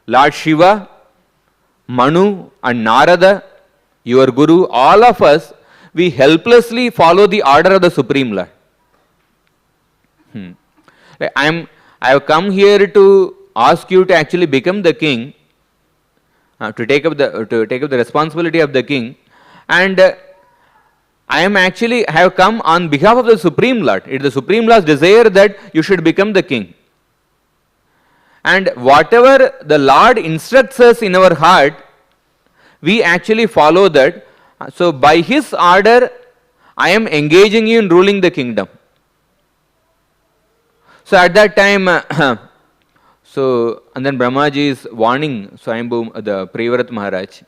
Lord Shiva, Manu and Narada, your Guru, all of us, we helplessly follow the order of the Supreme Lord. I have come here to ask you to actually become the king, to take up the responsibility of the king, and I have come on behalf of the Supreme Lord. It is the Supreme Lord's desire that you should become the king. And whatever the Lord instructs us in our heart, we actually follow that. So by his order, I am engaging you in ruling the kingdom. So at that time, and then Brahmaji is warning Swayambhu, the Priyavrat Maharaj.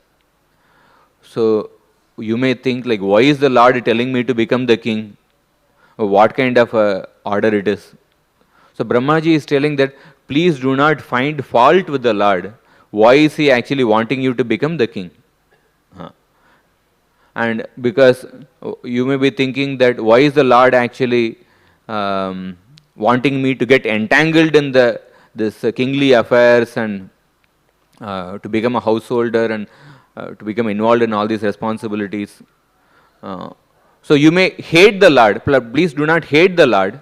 So you may think, like, why is the Lord telling me to become the king? Or what kind of order it is? So Brahmaji is telling that please do not find fault with the Lord. Why is he actually wanting you to become the king? And because you may be thinking that why is the Lord actually wanting me to get entangled in this kingly affairs and to become a householder and to become involved in all these responsibilities. So you may hate the Lord. Please do not hate the Lord.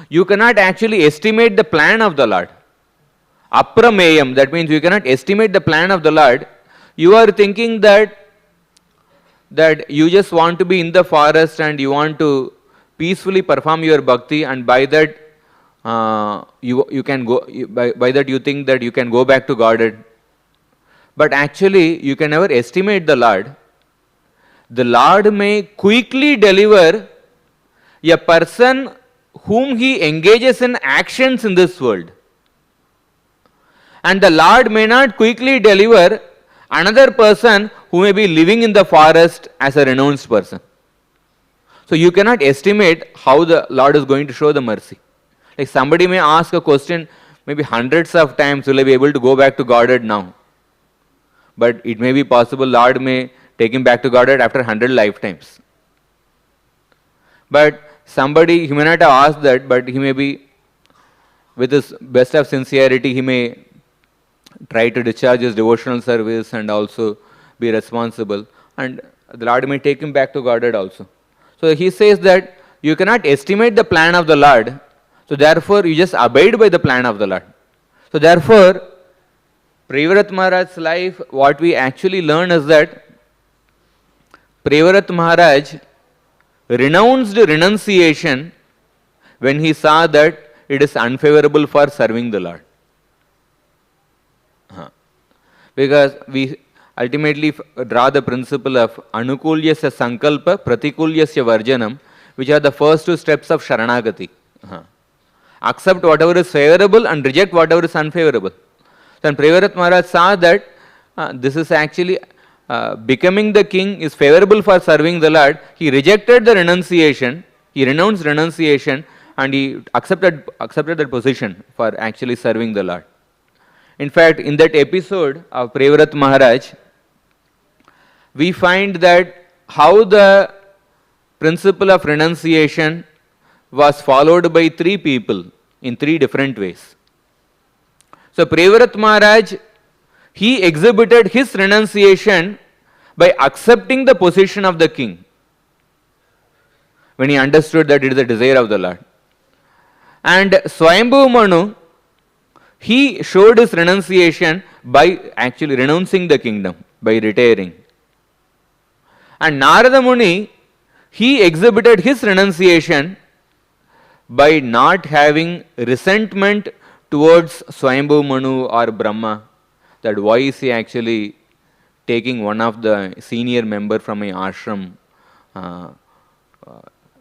You cannot actually estimate the plan of the Lord. Aprameyam, that means you cannot estimate the plan of the Lord. You are thinking that you just want to be in the forest and you want to peacefully perform your bhakti, and by that you can go. By that you think that you can go back to Godhead. But actually, you can never estimate the Lord. The Lord may quickly deliver a person whom he engages in actions in this world. And the Lord may not quickly deliver another person who may be living in the forest as a renounced person. So you cannot estimate how the Lord is going to show the mercy. Like somebody may ask a question maybe hundreds of times, will I be able to go back to Godhead now? But it may be possible Lord may take him back to Godhead after 100 lifetimes. But somebody, he may not have asked that, but he may be, with his best of sincerity, he may try to discharge his devotional service and also be responsible. And the Lord may take him back to Godhead also. So he says that you cannot estimate the plan of the Lord. So therefore, you just abide by the plan of the Lord. So therefore, Priyavrat Maharaj's life, what we actually learn is that Priyavrat Maharaj renounced renunciation when he saw that it is unfavorable for serving the Lord. Because we ultimately draw the principle of Anukulyasya Sankalpa, Pratikulyasya Varjanam, which are the first two steps of Sharanagati. Accept whatever is favorable and reject whatever is unfavorable. Then Priyavrat Maharaj saw that this is actually becoming the king is favorable for serving the Lord. He rejected the renunciation, he renounced renunciation, and he accepted that position for actually serving the Lord. In fact, in that episode of Priyavrat Maharaj, we find that how the principle of renunciation was followed by three people in three different ways. So Priyavrat Maharaj, he exhibited his renunciation by accepting the position of the king when he understood that it is the desire of the Lord. And Swayambhu Manu, he showed his renunciation by actually renouncing the kingdom, by retiring. And Narada Muni, he exhibited his renunciation by not having resentment towards Swayambhu Manu or Brahma, that why is he actually taking one of the senior member from my ashram,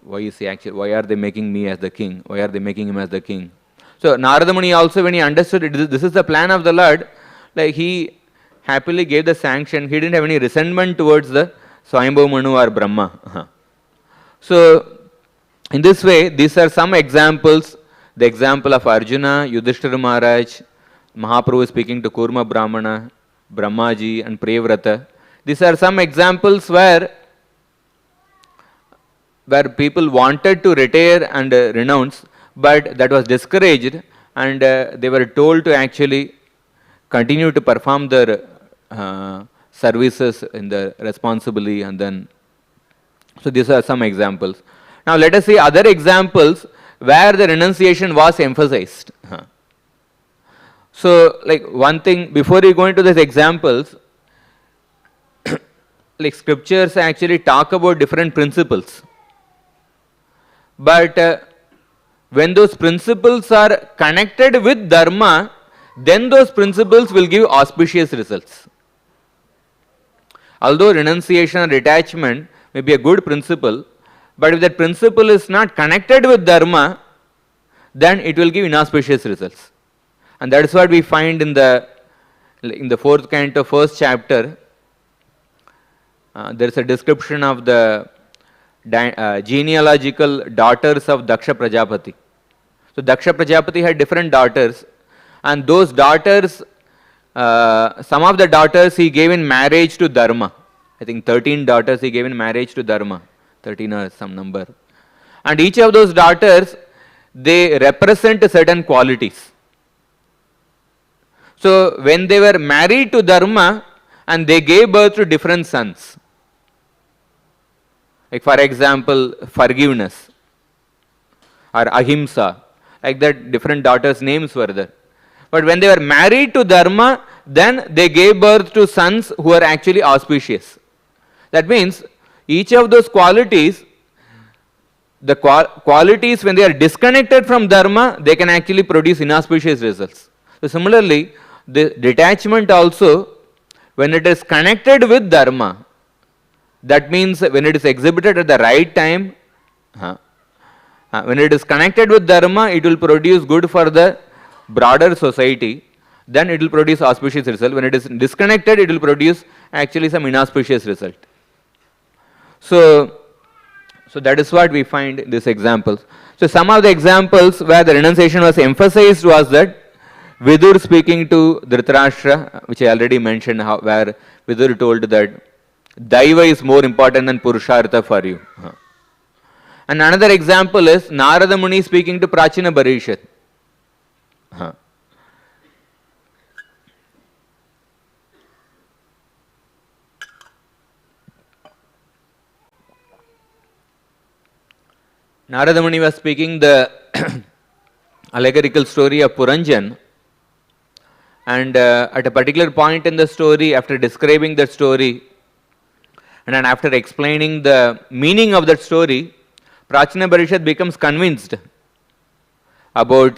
why are they making me as the king, why are they making him as the king? So Narada Muni also, when he understood it, this is the plan of the Lord, like he happily gave the sanction, he didn't have any resentment towards the Swayambhu Manu or Brahma. So in this way, these are some examples. The example of Arjuna, Yudhishthira Maharaj, Mahaprabhu speaking to Kurma Brahmana, Brahmaji and Priyavrata. These are some examples where people wanted to retire and renounce, but that was discouraged, and they were told to actually continue to perform their services in the responsibly, and then, so these are some examples. Now let us see other examples where the renunciation was emphasized. So like one thing, before we go into these examples, like scriptures actually talk about different principles. But when those principles are connected with dharma, then those principles will give auspicious results. Although renunciation or detachment may be a good principle, but if that principle is not connected with dharma, then it will give inauspicious results. And that is what we find in the fourth canto, first chapter. There is a description of the genealogical daughters of Daksha Prajapati. So Daksha Prajapati had different daughters, and those daughters, some of the daughters he gave in marriage to Dharma. I think 13 daughters he gave in marriage to Dharma, 13 or some number. And each of those daughters, they represent certain qualities. So when they were married to Dharma, and they gave birth to different sons. Like for example, forgiveness or ahimsa, like that different daughters' names were there. But when they were married to Dharma, then they gave birth to sons who are actually auspicious. That means each of those qualities, the qualities when they are disconnected from Dharma, they can actually produce inauspicious results. So similarly, the detachment also, when it is connected with Dharma, that means when it is exhibited at the right time, when it is connected with Dharma, it will produce good for the broader society. then it will produce auspicious result. When it is disconnected, it will produce actually some inauspicious result. So that is what we find in these examples. So some of the examples where the renunciation was emphasized was that Vidur speaking to Dhritarashtra, which I already mentioned, where Vidur told that Daiva is more important than Purushartha for you. And another example is Narada Muni speaking to Prachina Parishad. Narada Muni was speaking the allegorical story of Puranjan, and at a particular point in the story, after describing that story, and then after explaining the meaning of that story, Prachina Parishad becomes convinced about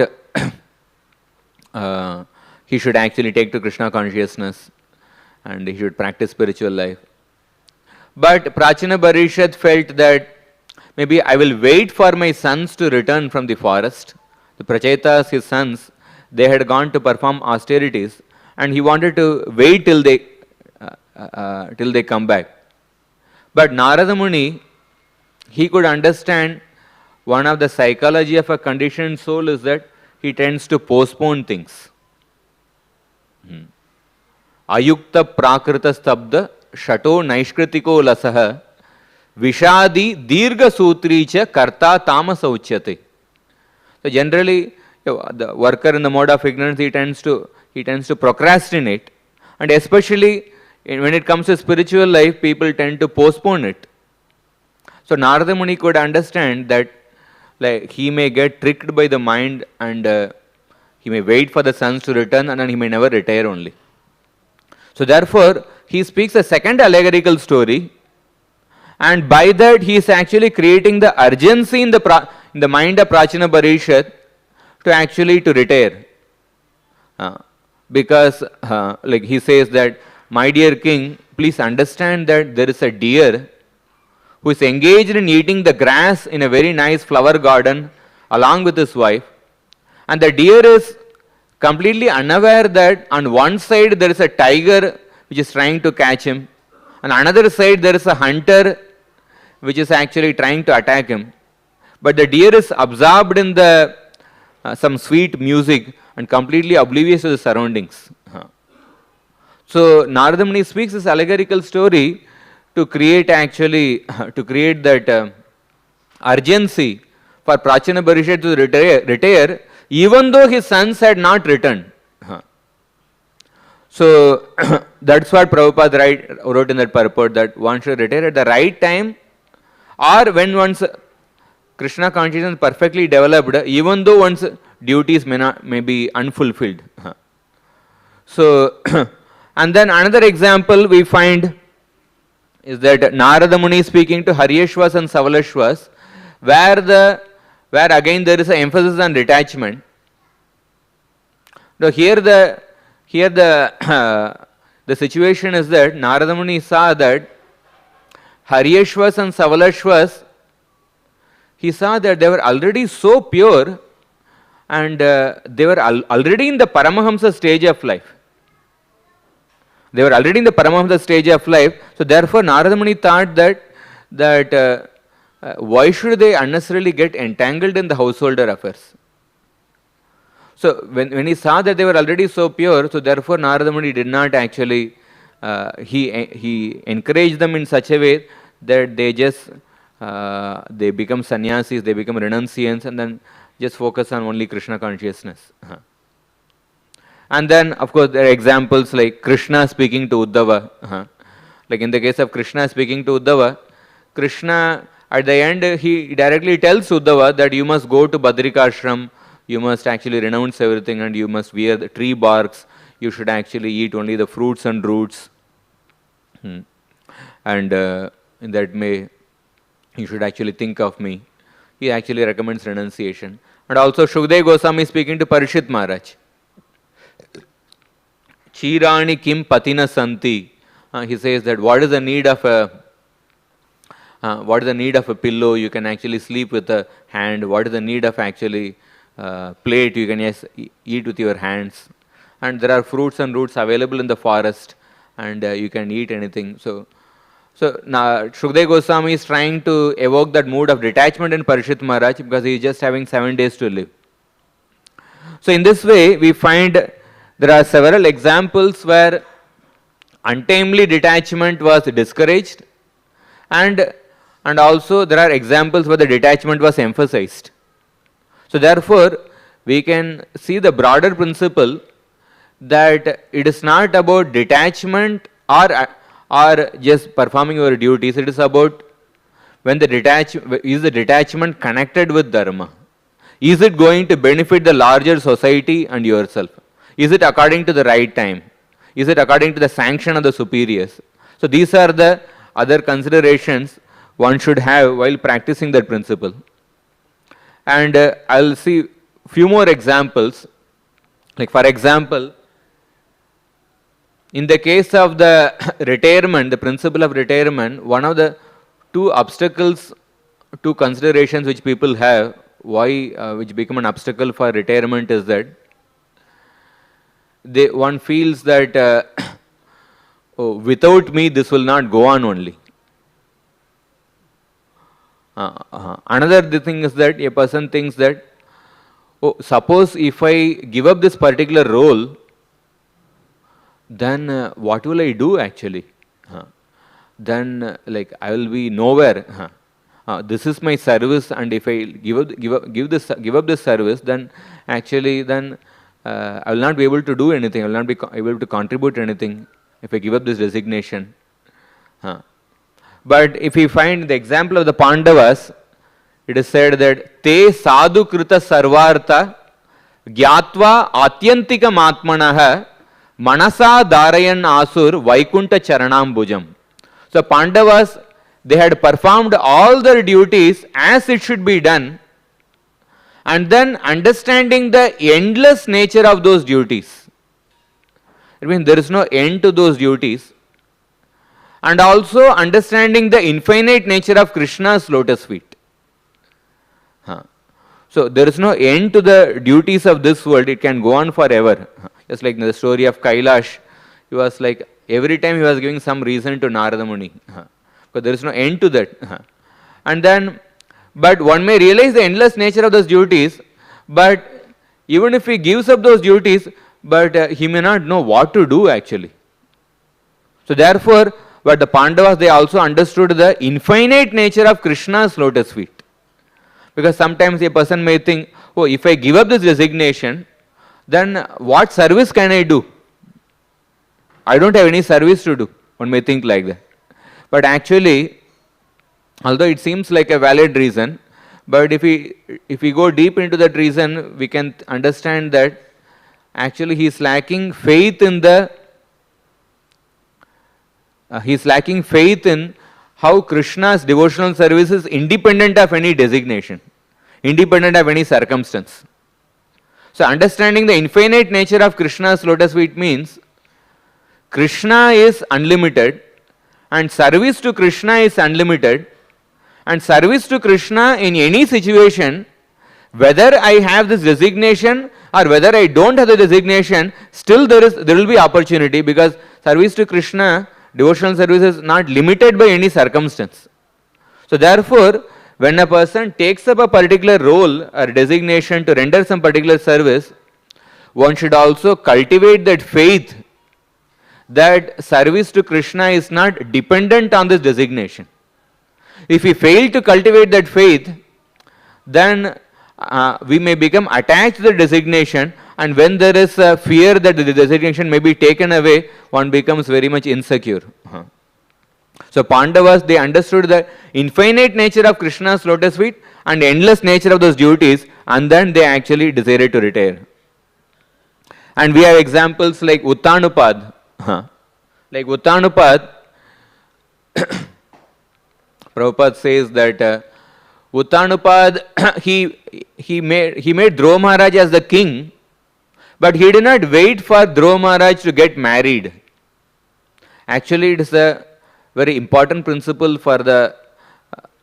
he should actually take to Krishna consciousness and he should practice spiritual life. But Prachina Parishad felt that maybe I will wait for my sons to return from the forest. The Prachetas, his sons, they had gone to perform austerities, and he wanted to wait till they come back. But Narada Muni, he could understand one of the psychology of a conditioned soul is that he tends to postpone things. Ayukta prakrita stabda shato naishkritiko lasaha Vishadi dirga sutricha karta tamasa uchyate. So generally, the worker in the mode of ignorance, he tends to procrastinate, and especially when it comes to spiritual life, people tend to postpone it. So Narada Muni could understand that he may get tricked by the mind, and he may wait for the sons to return, and then he may never retire only. So therefore, he speaks a second allegorical story, and by that he is actually creating the urgency in the mind of Prachina Parishad to retire. Because he says that, my dear king, please understand that there is a deer who is engaged in eating the grass in a very nice flower garden along with his wife, and the deer is completely unaware that on one side there is a tiger which is trying to catch him, on another side there is a hunter which is actually trying to attack him. But the deer is absorbed in the some sweet music and completely oblivious to the surroundings. So Narada Muni speaks this allegorical story to create that urgency for Prachina Parishad to retire, even though his sons had not returned. So that's what Prabhupada wrote in that purport, that one should retire at the right time, or when one's Krishna consciousness is perfectly developed, even though one's duties may be unfulfilled. So, and then another example we find is that Narada Muni speaking to Haryashvas and Savalashvas, where again there is an emphasis on detachment. Now here the situation is that Narada Muni saw that Haryashvas and Savalashvas, he saw that they were already so pure, and they were already in the Paramahamsa stage of life. They were already in the Paramahamsa stage of life. So therefore Narada Muni thought that why should they unnecessarily get entangled in the householder affairs? So when he saw that they were already so pure, so therefore Narada Muni did not actually, he encouraged them in such a way that they become sannyasis, they become renunciants, and then just focus on only Krishna consciousness. And then, of course, there are examples like Krishna speaking to Uddhava. Like in the case of Krishna speaking to Uddhava, Krishna, at the end, he directly tells Uddhava that you must go to Badrikashram, you must actually renounce everything, and you must wear the tree barks, you should actually eat only the fruits and roots. And in that way, you should actually think of me. He actually recommends renunciation. And also Shukdev Goswami speaking to Parishit Maharaj. Chirani kim patina santi. He says that what is the need of a pillow? You can actually sleep with a hand. What is the need of actually plate? You can eat with your hands. and there are fruits and roots available in the forest, and you can eat anything. So now Shukdev Goswami is trying to evoke that mood of detachment in Parishit Maharaj because he is just having 7 days to live. So in this way, we find there are several examples where untimely detachment was discouraged, and also there are examples where the detachment was emphasized. So therefore, we can see the broader principle that it is not about detachment or just performing your duties. It is about when is the detachment connected with dharma? Is it going to benefit the larger society and yourself? Is it according to the right time? Is it according to the sanction of the superiors? So these are the other considerations one should have while practicing that principle. And I'll see few more examples. Like for example, in the case of the retirement, the principle of retirement, one of the two obstacles, two considerations which people have, which become an obstacle for retirement is that one feels that oh, without me this will not go on only. Another thing is that a person thinks that, oh, suppose if I give up this particular role, then what will I do actually? Then like I will be nowhere. This is my service, and if I give up this service, then actually I will not be able to do anything. I will not be able to contribute anything if I give up this resignation. But if we find the example of the Pandavas, it is said that te sadhu krita sarvartha gyatva atyantikam atmanaha manasa darayan asur vaikunta charanam bhujam. So Pandavas, they had performed all their duties as it should be done, and then understanding the endless nature of those duties. I mean, there is no end to those duties. And also understanding the infinite nature of Krishna's lotus feet. So there is no end to the duties of this world. It can go on forever. Just like the story of Kailash, he was like, every time he was giving some reason to Narada Muni. But there is no end to that. And then, but one may realize the endless nature of those duties, but even if he gives up those duties, but he may not know what to do actually. So therefore, but the Pandavas, they also understood the infinite nature of Krishna's lotus feet. Because sometimes a person may think, oh, if I give up this resignation, then what service can I do? I don't have any service to do. One may think like that. But actually, although it seems like a valid reason, but if we go deep into that reason, we can understand that actually he is lacking faith in how Krishna's devotional service is independent of any designation, independent of any circumstance. So understanding the infinite nature of Krishna's lotus feet means Krishna is unlimited, and service to Krishna is unlimited, and service to Krishna in any situation, whether I have this designation or whether I don't have the designation, still there will be opportunity, because service to Krishna, devotional service, is not limited by any circumstance. So therefore, when a person takes up a particular role or designation to render some particular service, one should also cultivate that faith that service to Krishna is not dependent on this designation. If we fail to cultivate that faith, then we may become attached to the designation, and when there is a fear that the designation may be taken away, one becomes very much insecure. So Pandavas, they understood the infinite nature of Krishna's lotus feet and endless nature of those duties, and then they actually decided to retire. And we have examples like Uttanapad. Like Uttanapad, Prabhupada says that Uttanapad, he made Dhruva Maharaj as the king, but he did not wait for Dhruva Maharaj to get married. Actually, it is a very important principle for the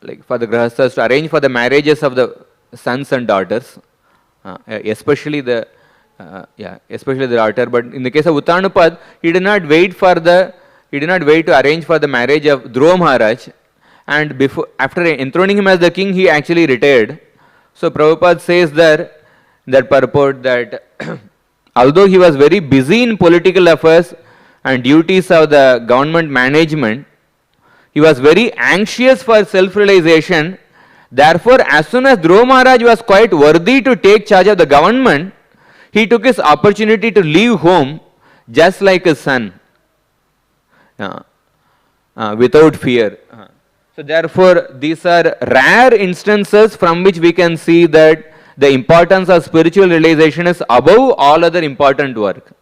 grahasthas to arrange for the marriages of the sons and daughters, especially the especially the daughter. But in the case of Uttanapad, he did not wait to arrange for the marriage of Dhruva Maharaj, and after enthroning him as the king, he actually retired. So Prabhupada says there, that purport, that although he was very busy in political affairs and duties of the government management, he was very anxious for self-realization. Therefore, as soon as Dhruva Maharaj was quite worthy to take charge of the government, he took his opportunity to leave home just like his son, without fear. So therefore, these are rare instances from which we can see that the importance of spiritual realization is above all other important work.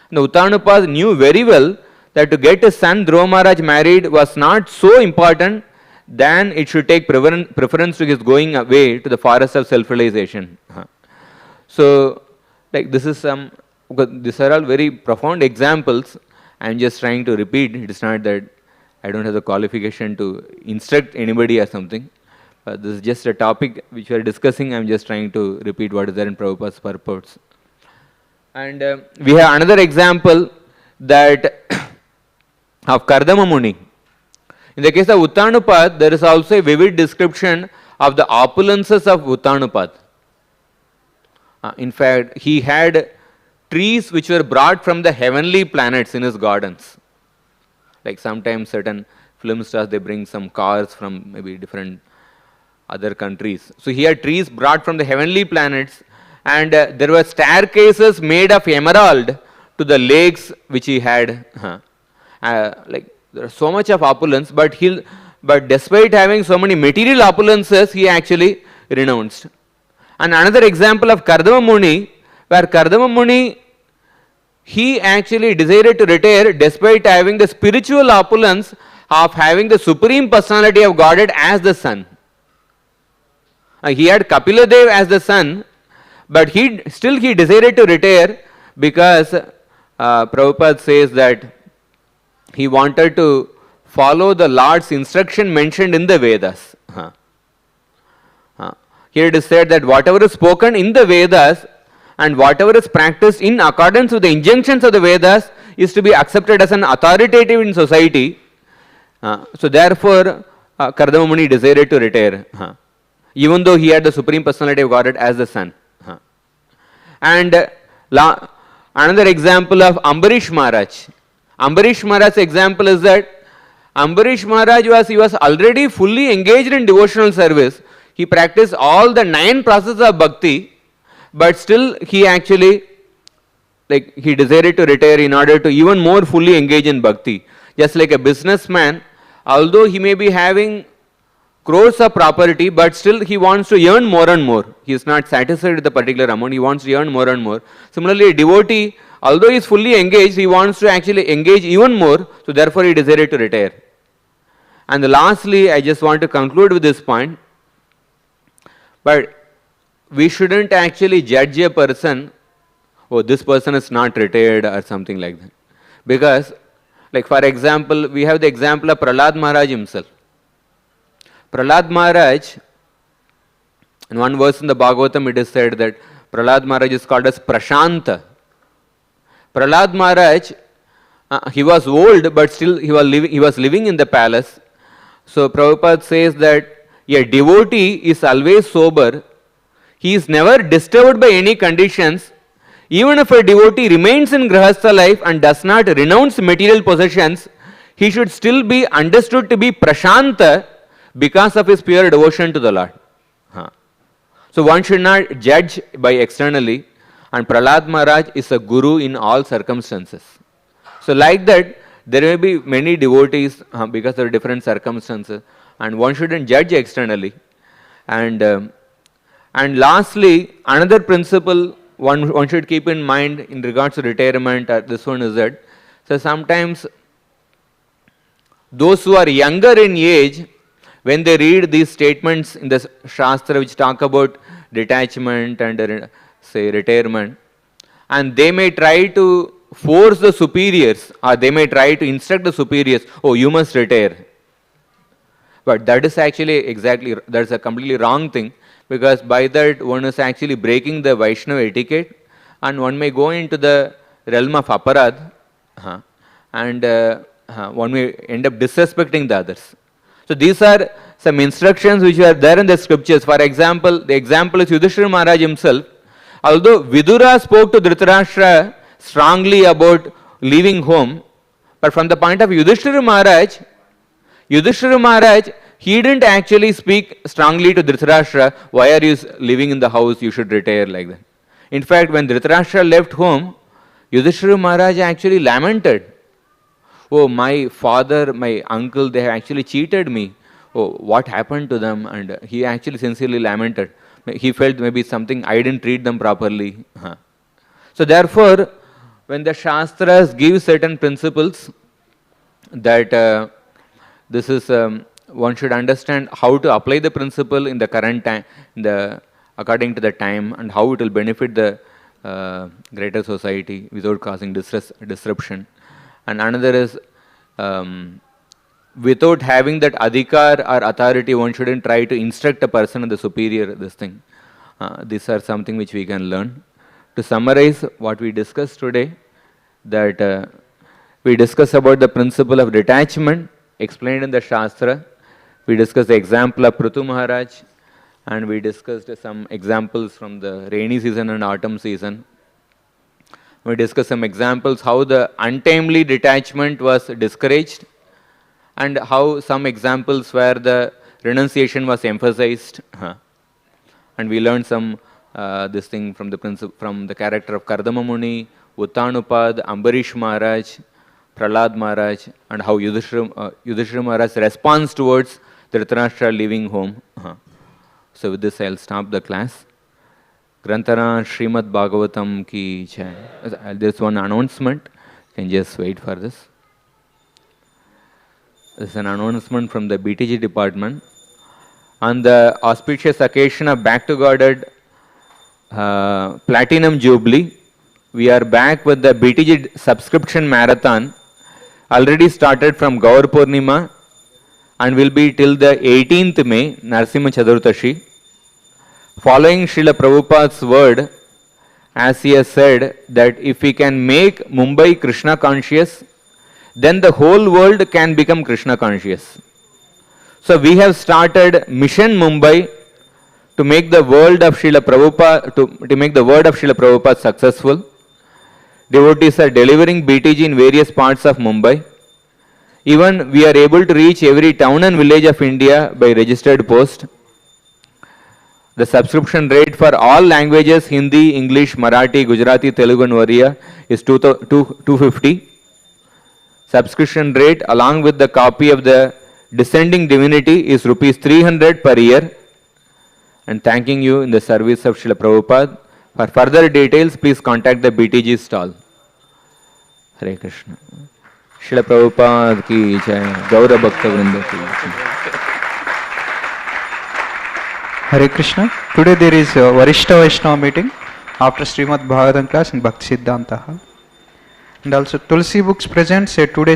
Now, Uttanapad knew very well that to get his son Dhruva Maharaj married was not so important than it should take preference to his going away to the forest of self-realization. So, like these are all very profound examples. I am just trying to repeat. It is not that I don't have the qualification to instruct anybody or something. This is just a topic which we are discussing. I am just trying to repeat what is there in Prabhupada's purports. And we have another example that of Kardama Muni. In the case of Uttanapad, there is also a vivid description of the opulences of Uttanapad. In fact, he had trees which were brought from the heavenly planets in his gardens. Like sometimes certain film stars, they bring some cars from maybe different other countries. So he had trees brought from the heavenly planets, and there were staircases made of emerald to the lakes which he had. Like there is so much of opulence, but despite having so many material opulences, he actually renounced. And another example of Kardama Muni, where Kardama Muni, he actually decided to retire despite having the spiritual opulence of having the Supreme Personality of Godhead as the son. He had Kapila Dev as the son, but he decided to retire because Prabhupada says that he wanted to follow the Lord's instruction mentioned in the Vedas. Here it is said that whatever is spoken in the Vedas and whatever is practiced in accordance with the injunctions of the Vedas is to be accepted as an authoritative in society. So therefore, Kardama Muni decided to retire, even though he had the Supreme Personality of Godhead as the son. And another example of Ambarish Maharaj. Ambarish Maharaj's example is that Ambarish Maharaj was already fully engaged in devotional service. He practiced all the 9 processes of bhakti, but still he actually, he decided to retire in order to even more fully engage in bhakti. Just like a businessman, although he may be having crores of property, but still he wants to earn more and more. He is not satisfied with the particular amount, he wants to earn more and more. Similarly, a devotee, although he is fully engaged, he wants to actually engage even more, so therefore he decided to retire. And lastly, I just want to conclude with this point. But we shouldn't actually judge a person, oh, this person is not retired or something like that. Because, for example, we have the example of Prahlad Maharaj himself. Prahlad Maharaj, in one verse in the Bhagavatam, it is said that Prahlad Maharaj is called as Prashanta. Prahlad Maharaj, he was old, but still he was living in the palace. So Prabhupada says that a devotee is always sober. He is never disturbed by any conditions. Even if a devotee remains in Grihastha life and does not renounce material possessions, he should still be understood to be Prashanta because of his pure devotion to the Lord. So one should not judge by externally, and Prahlad Maharaj is a guru in all circumstances. So like that, there may be many devotees because of different circumstances, and one shouldn't judge externally. And lastly, another principle one should keep in mind in regards to retirement, this one is that, so sometimes those who are younger in age, when they read these statements in the Shastra which talk about detachment and say retirement, and they may try to force the superiors, or they may try to instruct the superiors, oh, you must retire. But that is actually that's a completely wrong thing, because by that one is actually breaking the Vaishnava etiquette, and one may go into the realm of aparad, and one may end up disrespecting the others. So these are some instructions which are there in the scriptures. For example, the example is Yudhishthira Maharaj himself. Although Vidura spoke to Dhritarashtra strongly about leaving home, but from the point of Yudhishthira Maharaj, he didn't actually speak strongly to Dhritarashtra, why are you living in the house, you should retire, like that. In fact, when Dhritarashtra left home, Yudhishthira Maharaj actually lamented. Oh, my father, my uncle, they have actually cheated me. Oh, what happened to them? And he actually sincerely lamented. He felt maybe something, I didn't treat them properly. So therefore, when the Shastras give certain principles, that this is, one should understand how to apply the principle in the current time, according to the time, and how it will benefit the greater society without causing disruption. And another is, without having that adhikar or authority, one shouldn't try to instruct a person in the superior, this thing. These are something which we can learn. To summarize what we discussed today, that we discussed about the principle of detachment explained in the Shastra. We discussed the example of Prithu Maharaj, and we discussed some examples from the rainy season and autumn season. We discussed some examples how the untimely detachment was discouraged, and how some examples where the renunciation was emphasized. And we learned some this thing from the principle, from the character of Kardama Muni, Uttanupad, Ambarish Maharaj, Prahlad Maharaj, and how Yudhishthira Maharaj responds towards Dhritarashtra leaving home. So with this, I'll stop the class. Grantara Srimad Bhagavatam ki jai. There's one announcement. You can just wait for this. This is an announcement from the BTG department. On the auspicious occasion of Back to Godhead Platinum Jubilee, we are back with the BTG subscription marathon. Already started from Gaur Purnima and will be till the 18th May, Narsimha Chaturdashi. Following Srila Prabhupada's word, as he has said that if we can make Mumbai Krishna conscious, then the whole world can become Krishna conscious. So we have started Mission Mumbai to make the world of Srila Prabhupada, to make the word of Srila Prabhupada successful. Devotees are delivering BTG in various parts of Mumbai. Even we are able to reach every town and village of India by registered post. The subscription rate for all languages, Hindi, English, Marathi, Gujarati, Telugu and Oriya, is 250. Subscription rate along with the copy of the Descending Divinity is rupees 300 per year. And thanking you in the service of Srila Prabhupada. For further details, please contact the BTG stall. Hare Krishna. Srila Prabhupada ki jai. Gaura Bhakta Vrinda ki jai. Hare Krishna. Today there is a Varishta Vaishnava meeting after Srimad Bhagavatam class in Bhakti Siddhanta. And also Tulsi Books presents a 2-day